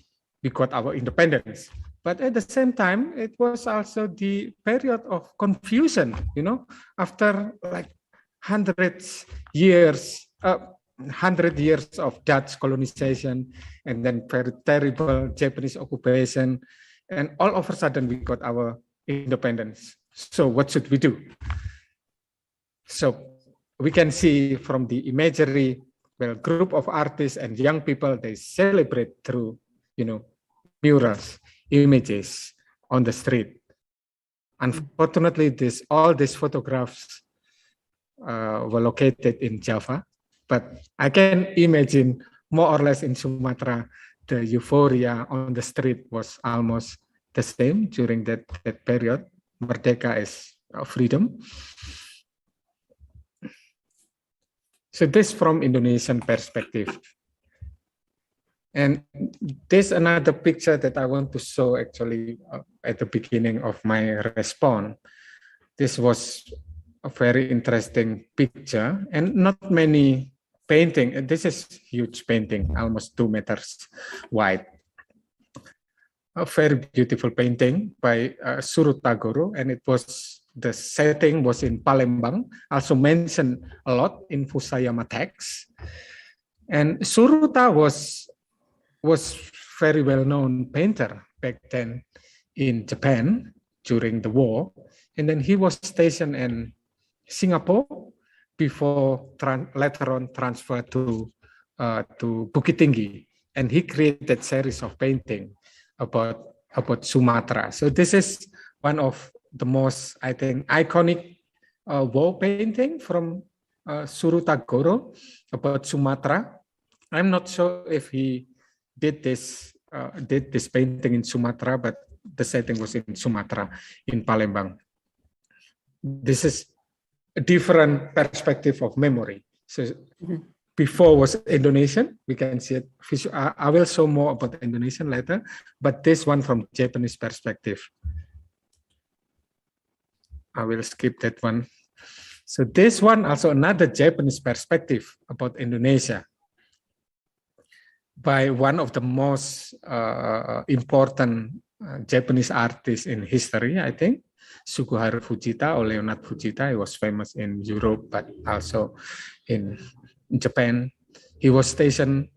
S3: we got our independence. But at the same time, it was also the period of confusion, after like 100 years of Dutch colonization, and then very terrible Japanese occupation, and all of a sudden we got our independence. So what should we do? So we can see from the imagery, well, group of artists and young people, they celebrate through, murals, images on the street. Unfortunately, all these photographs were located in Java, but I can imagine more or less in Sumatra, the euphoria on the street was almost the same during that period. Merdeka is freedom. So this from Indonesian perspective. And this another picture that I want to show actually at the beginning of my response. This was a very interesting picture and not many painting. This is huge painting, almost 2 meters wide. A very beautiful painting by Surutagoro, and the setting was in Palembang, also mentioned a lot in Fusayama text. And Suruta was very well-known painter back then in Japan during the war, and then he was stationed in Singapore before later on transferred to Bukit Tinggi, and he created series of painting about Sumatra. So this is one of the most, I think, iconic wall painting from Surutagoro about Sumatra. I'm not sure if he did this painting in Sumatra, but the setting was in Sumatra, in Palembang. This is a different perspective of memory. So before was Indonesian, we can see it. I will show more about the Indonesian later, but this one from Japanese perspective. I will skip that one. So this one also another Japanese perspective about Indonesia by one of the most important Japanese artists in history, I think, Suguharu Fujita or Leonard Fujita. He was famous in Europe, but also in Japan. He was stationed,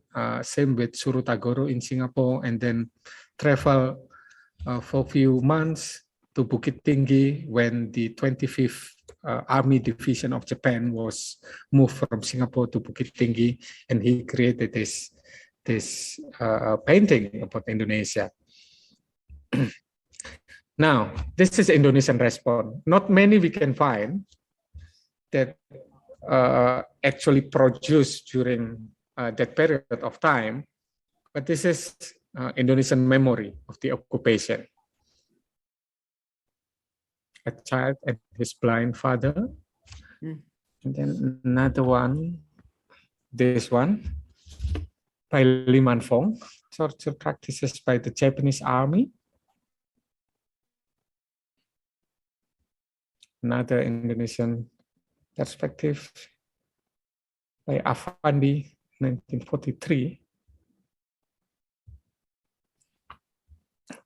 S3: same with Surutagoro in Singapore, and then traveled for a few months to Bukit Tinggi when the 25th Army Division of Japan was moved from Singapore to Bukit Tinggi, and he created this painting about Indonesia. Now, this is Indonesian response. Not many we can find that actually produced during that period of time, but this is Indonesian memory of the occupation. A child and his blind father. And then another one, this one, by Liman Fong, torture practices by the Japanese army. Another Indonesian perspective by Afandi, 1943.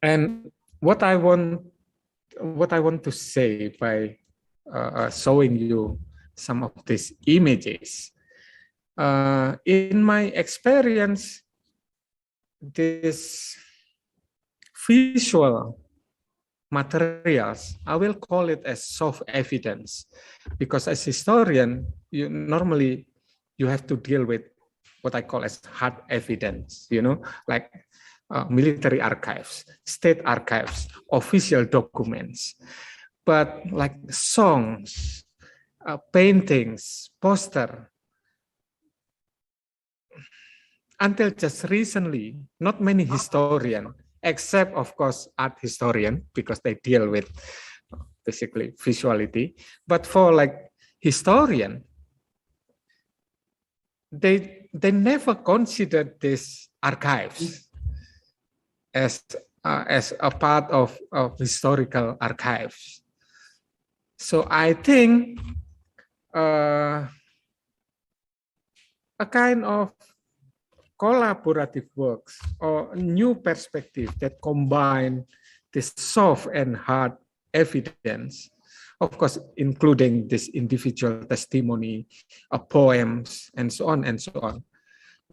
S3: And what I want to say by showing you some of these images, in my experience, this visual materials, I will call it as soft evidence, because as historian, normally you have to deal with what I call as hard evidence, like military archives, state archives, official documents. But like songs, paintings, poster, until just recently, not many historians, except of course art historian, because they deal with basically visuality. But for like historian, they never considered these archives as a part of historical archives. So I think a kind of collaborative works or new perspective that combine this soft and hard evidence, of course, including this individual testimony, poems, and so on,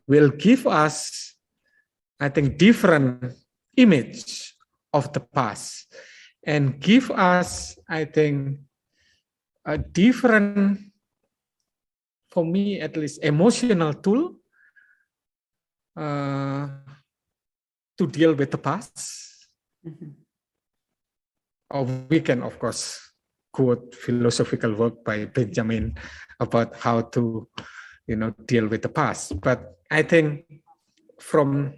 S3: will give us, I think, different image of the past and give us, I think, a different, for me at least, emotional tool to deal with the past. Or we can, of course, quote philosophical work by Benjamin about how to, deal with the past. But I think from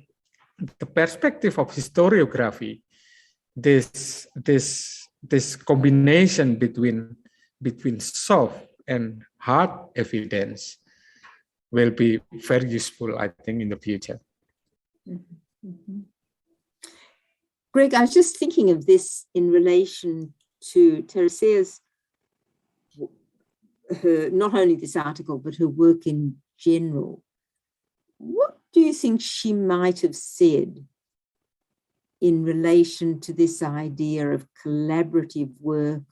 S3: the perspective of historiography, this combination between soft and hard evidence will be very useful, I think, in the future.
S2: Greg, I was just thinking of this in relation to Teresia's, not only this article, but her work in general. What do you think she might have said in relation to this idea of collaborative work?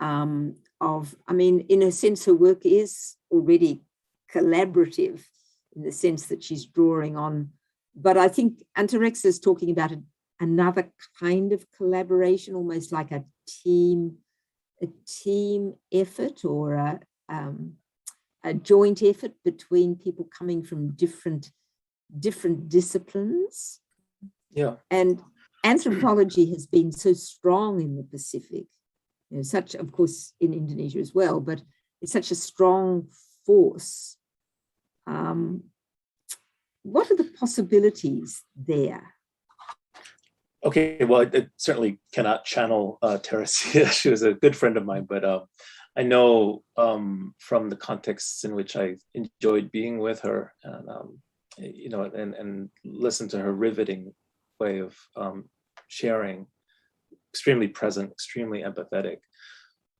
S2: In a sense, her work is already collaborative in the sense that she's drawing on, but I think Antarexa is talking about another kind of collaboration, almost like a team effort or a joint effort between people coming from different disciplines.
S4: Yeah.
S2: And anthropology has been so strong in the Pacific, such, of course, in Indonesia as well, but it's such a strong force. What are the possibilities there?
S4: Okay, well, I certainly cannot channel Teresia. She was a good friend of mine, but I know from the contexts in which I enjoyed being with her, and and listen to her riveting way of sharing, extremely present, extremely empathetic.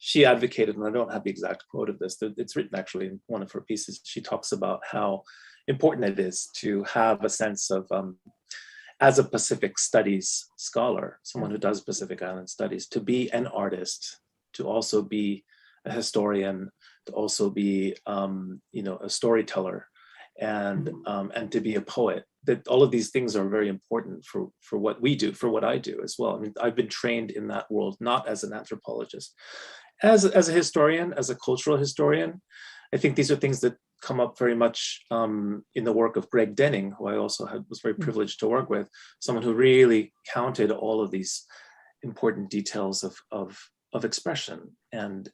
S4: She advocated, and I don't have the exact quote of this, it's written actually in one of her pieces. She talks about how important it is to have a sense of, as a Pacific Studies scholar, someone who does Pacific Island Studies, to be an artist, to also be a historian, to also be, a storyteller, and to be a poet. That all of these things are very important for what we do, for what I do as well. I mean, I've been trained in that world, not as an anthropologist, as a historian, as a cultural historian. I think these are things that come up very much in the work of Greg Denning, who I also was very privileged to work with, someone who really counted all of these important details of expression and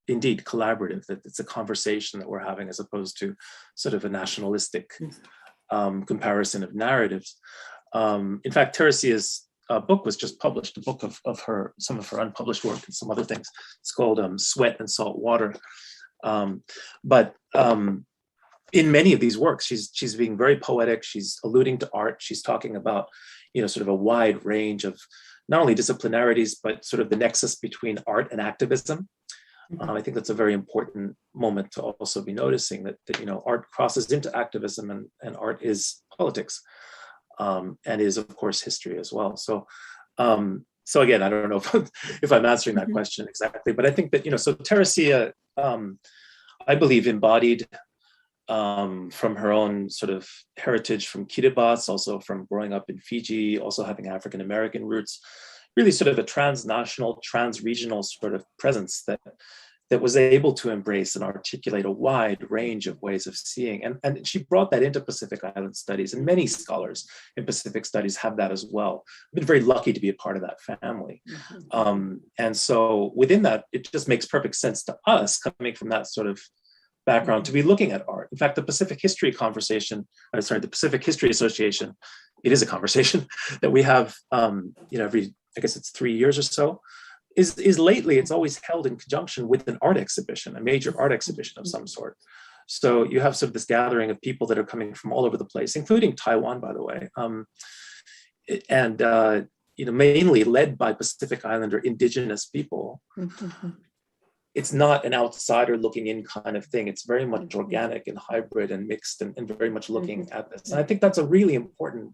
S4: indeed collaborative, that it's a conversation that we're having as opposed to sort of a nationalistic comparison of narratives. In fact, Teresia's book was just published, a book of some of her unpublished work and some other things. It's called Sweat and Salt Water. But in many of these works, she's being very poetic. She's alluding to art. She's talking about, sort of a wide range of not only disciplinarities, but sort of the nexus between art and activism. I think that's a very important moment to also be noticing that art crosses into activism, and art is politics, and is of course history as well. So again, I don't know if I'm answering that question exactly, but I think that so Teresia, I believe, embodied from her own sort of heritage from Kiribati, also from growing up in Fiji, also having African American roots, really sort of a transnational, transregional sort of presence that was able to embrace and articulate a wide range of ways of seeing. And she brought that into Pacific Island Studies, and many scholars in Pacific Studies have that as well. I've been very lucky to be a part of that family. And so within that, it just makes perfect sense to us, coming from that sort of background to be looking at art. In fact, the Pacific History the Pacific History Association, it is a conversation that we have, every, I guess it's 3 years or so, is lately, it's always held in conjunction with an art exhibition, a major art exhibition of some sort. So you have sort of this gathering of people that are coming from all over the place, including Taiwan, by the way, mainly led by Pacific Islander indigenous people. It's not an outsider looking in kind of thing. It's very much organic and hybrid and mixed and very much looking at this. And I think that's a really important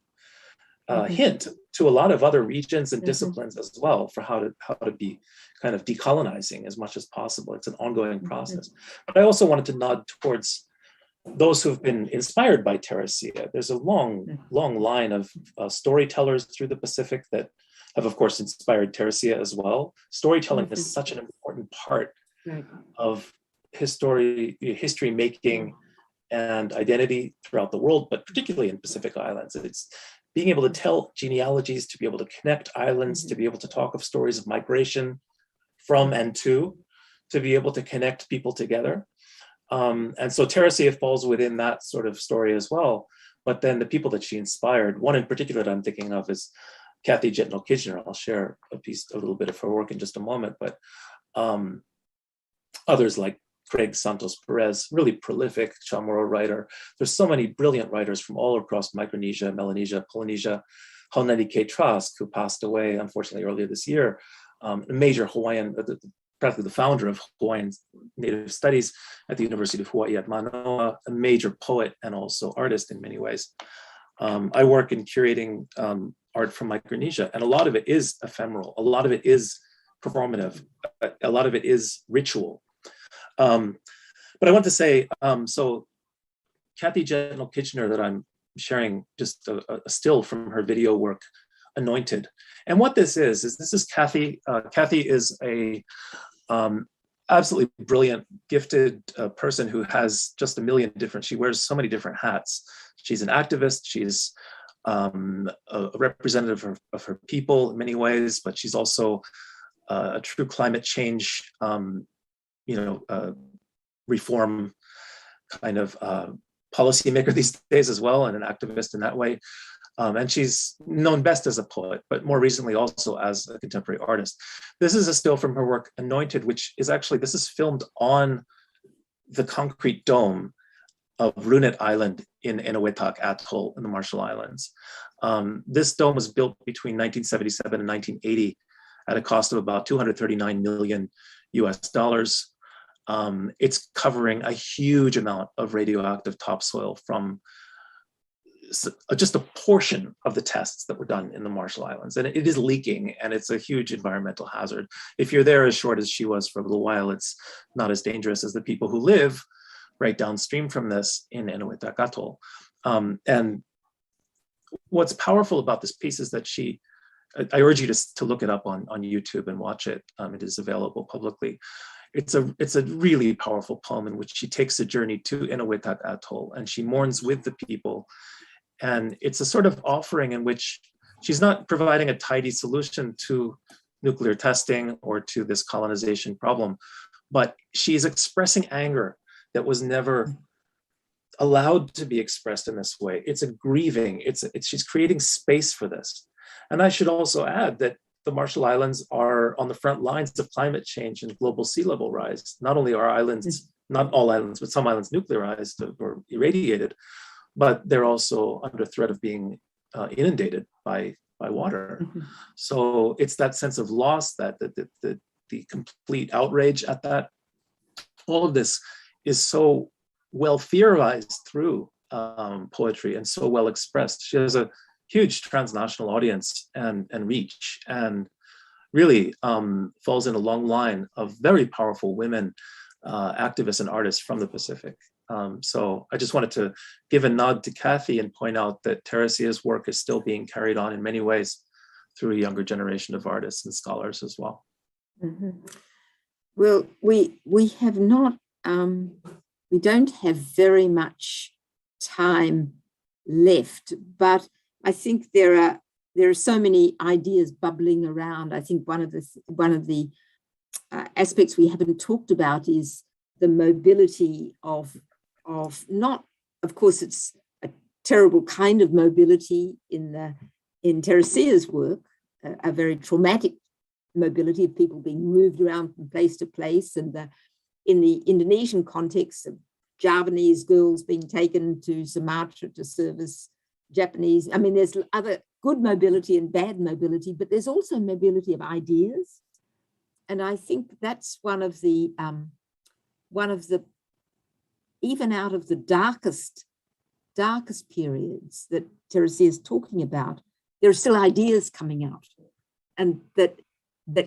S4: hint to a lot of other regions and disciplines as well for how to be kind of decolonizing as much as possible. It's an ongoing process. But I also wanted to nod towards those who've been inspired by Teresia. There's a long line of storytellers through the Pacific that have, of course, inspired Teresia as well. Storytelling is such an important part of history making and identity throughout the world, but particularly in Pacific Islands. It's being able to tell genealogies, to be able to connect islands, to be able to talk of stories of migration from and to be able to connect people together. And so Teresia falls within that sort of story as well. But then the people that she inspired, one in particular that I'm thinking of is Kathy Jetnell-Kitchener. I'll share a little bit of her work in just a moment, but others like Craig Santos Perez, really prolific Chamorro writer. There's so many brilliant writers from all across Micronesia, Melanesia, Polynesia. Haunani K. Trask, who passed away, unfortunately, earlier this year, a major Hawaiian, practically the founder of Hawaiian Native Studies at the University of Hawaii at Manoa, a major poet and also artist in many ways. I work in curating art from Micronesia, and a lot of it is ephemeral. A lot of it is performative. A lot of it is ritual. But I want to say, so Kathy Jetnell-Kitchener, that I'm sharing just a still from her video work, Anointed. And what this is this is Kathy. Kathy is a absolutely brilliant, gifted person who has just a million different, she wears so many different hats. She's an activist, she's a representative of her people in many ways, but she's also a true climate change reform kind of policymaker these days as well, and an activist in that way. And she's known best as a poet, but more recently also as a contemporary artist. This is a still from her work, Anointed, which is actually, this is filmed on the concrete dome of Runet Island in Enewetak Atoll in the Marshall Islands. This dome was built between 1977 and 1980 at a cost of about $239 million US. It's covering a huge amount of radioactive topsoil from just a portion of the tests that were done in the Marshall Islands. And it is leaking, and it's a huge environmental hazard. If you're there as short as she was for a little while, it's not as dangerous as the people who live right downstream from this in Enewetak Atoll. And what's powerful about this piece is that I urge you to look it up on YouTube and watch it. It is available publicly. It's a really powerful poem in which she takes a journey to Enewetak Atoll, and she mourns with the people. And it's a sort of offering in which she's not providing a tidy solution to nuclear testing or to this colonization problem, but she's expressing anger that was never allowed to be expressed in this way. It's a grieving, she's creating space for this. And I should also add that the Marshall Islands are on the front lines of climate change and global sea level rise. Not only are islands, not all islands, but some islands nuclearized or irradiated, but they're also under threat of being inundated by water. So it's that sense of loss, that the complete outrage at that. All of this is so well theorized through poetry and so well expressed. She has a huge transnational audience and reach, and really falls in a long line of very powerful women, activists and artists from the Pacific. So I just wanted to give a nod to Kathy and point out that Teresia's work is still being carried on in many ways through a younger generation of artists and scholars as well.
S2: Well, we have not, we don't have very much time left, but I think there are so many ideas bubbling around. I think one of the aspects we haven't talked about is the mobility of not, of course, it's a terrible kind of mobility in Teresia's work, a very traumatic mobility of people being moved around from place to place, and in the Indonesian context of Javanese girls being taken to Sumatra to service Japanese. I mean, there's other good mobility and bad mobility, but there's also mobility of ideas. And I think that's one of the, even out of the darkest periods that Teresia is talking about, there are still ideas coming out, and that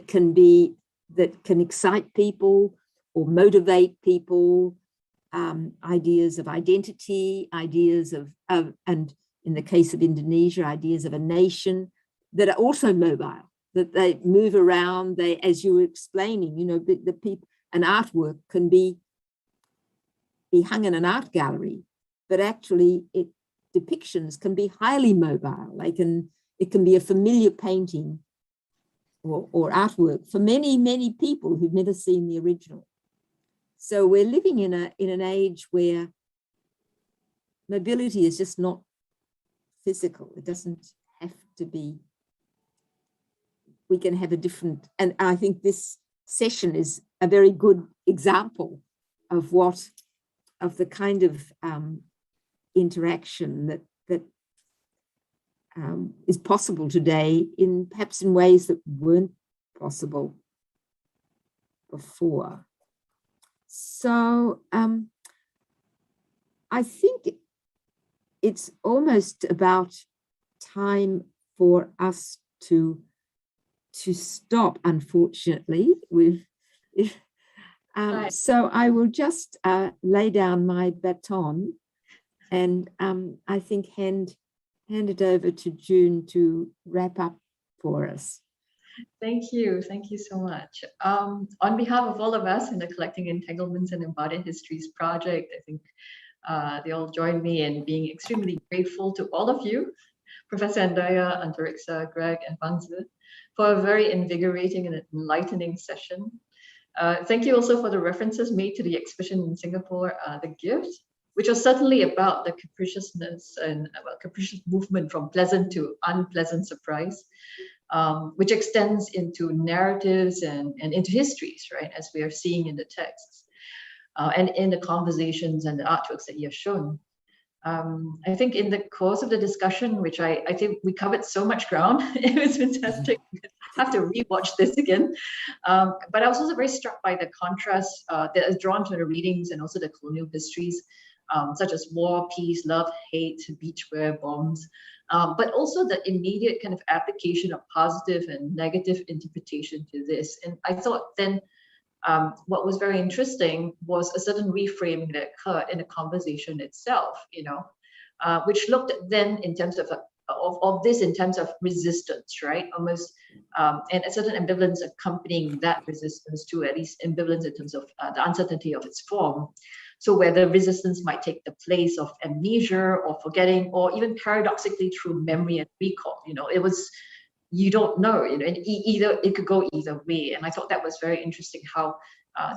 S2: can excite people or motivate people, ideas of identity, ideas of, and in the case of Indonesia, ideas of a nation that are also mobile, that they move around. They, as you were explaining, you know, the people, an artwork can be hung in an art gallery, but actually depictions can be highly mobile. It can be a familiar painting or artwork for many, many people who've never seen the original. So we're living in an age where mobility is just not physical. It doesn't have to be. We can have a different, and I think this session is a very good example of the kind of interaction that is possible today, perhaps in ways that weren't possible before. So I think it's almost about time for us to stop, unfortunately. So I will just lay down my baton and I think hand it over to June to wrap up for us.
S1: Thank you so much. On behalf of all of us in the Collecting Entanglements and Embodied Histories project, I think they all join me in being extremely grateful to all of you, Professor Andaya, Antarixa, Greg, and Bangzi, for a very invigorating and enlightening session. Thank you also for the references made to the exhibition in Singapore, The Gift, which was certainly about the capriciousness and capricious movement from pleasant to unpleasant surprise, which extends into narratives and into histories, right, as we are seeing in the texts and in the conversations and the artworks that you have shown. I think in the course of the discussion, which I think we covered so much ground, it was fantastic. I have to rewatch this again. But I was also very struck by the contrast that is drawn to the readings and also the colonial histories, such as war, peace, love, hate, beachwear, bombs, but also the immediate kind of application of positive and negative interpretation to this. And I thought then what was very interesting was a certain reframing that occurred in the conversation itself, you know, which looked then in terms of this in terms of resistance, right? Almost, and a certain ambivalence accompanying that resistance to, at least ambivalence in terms of the uncertainty of its form. So whether resistance might take the place of amnesia or forgetting, or even paradoxically through memory and recall, you know, it was, you don't know, you know, and either it could go either way. And I thought that was very interesting how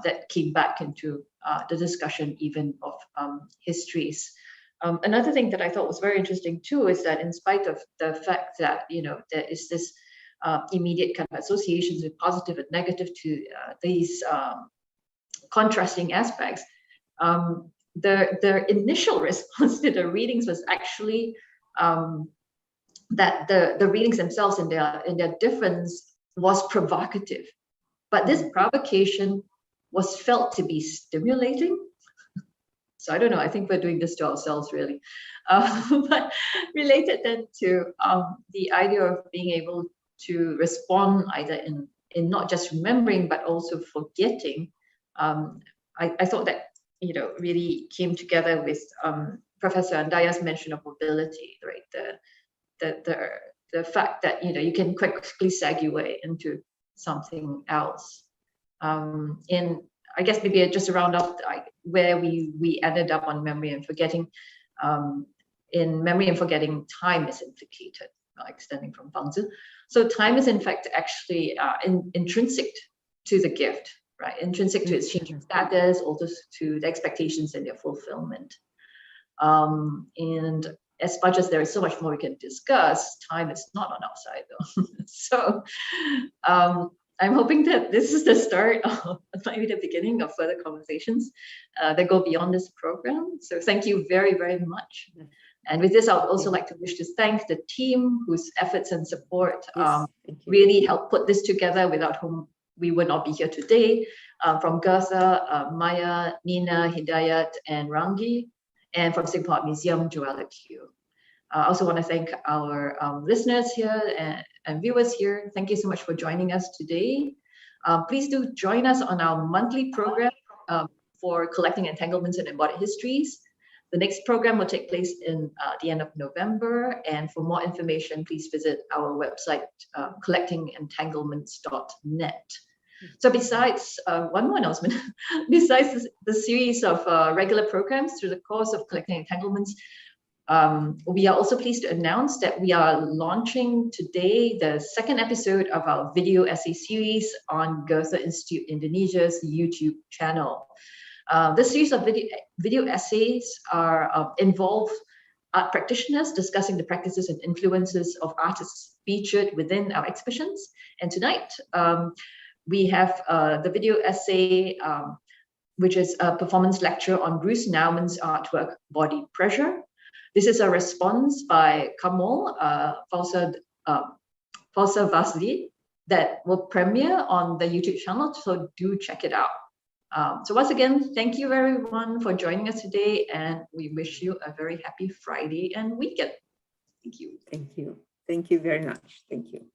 S1: that came back into the discussion even of histories. Another thing that I thought was very interesting too is that in spite of the fact that, you know, there is this immediate kind of associations with positive and negative to these contrasting aspects, the initial response to the readings was actually that the readings themselves in their difference was provocative, but this provocation was felt to be stimulating. So I don't know, I think we're doing this to ourselves really. But related then to the idea of being able to respond either in not just remembering, but also forgetting, I thought that, you know, really came together with Professor Andaya's mention of mobility, right? The fact that, you know, you can quickly segue into something else. In, I guess maybe just to round up where we ended up on memory and forgetting. In memory and forgetting, time is implicated, extending from Bangzi. So time is in fact actually intrinsic to the gift, right? Intrinsic to its changing status, also to the expectations and their fulfillment. And as much as there is so much more we can discuss, time is not on our side though. So I'm hoping that this is the start of maybe the beginning of further conversations that go beyond this program. So thank you very, very much. And with this, I would also like to wish to thank the team whose efforts and support really helped put this together, without whom we would not be here today. From Goethe, Maya, Nina, Hidayat, and Rangi, and from Singapore Art Museum, Joella Q. I also want to thank our listeners here and viewers here. Thank you so much for joining us today. Please do join us on our monthly program for collecting entanglements and embodied histories. The next program will take place in the end of November. And for more information, please visit our website, collectingentanglements.net. So besides, one more announcement, besides the series of regular programs through the course of Collecting Entanglements, we are also pleased to announce that we are launching today the second episode of our video essay series on Goethe-Institut Indonesia's YouTube channel. This series of video essays involve art practitioners discussing the practices and influences of artists featured within our exhibitions. And tonight, we have the video essay, which is a performance lecture on Bruce Naumann's artwork, Body Pressure. This is a response by Kamal Vasli that will premiere on the YouTube channel, so do check it out. So once again, thank you everyone for joining us today, and we wish you a very happy Friday and weekend. Thank you.
S2: Thank you. Thank you very much. Thank you.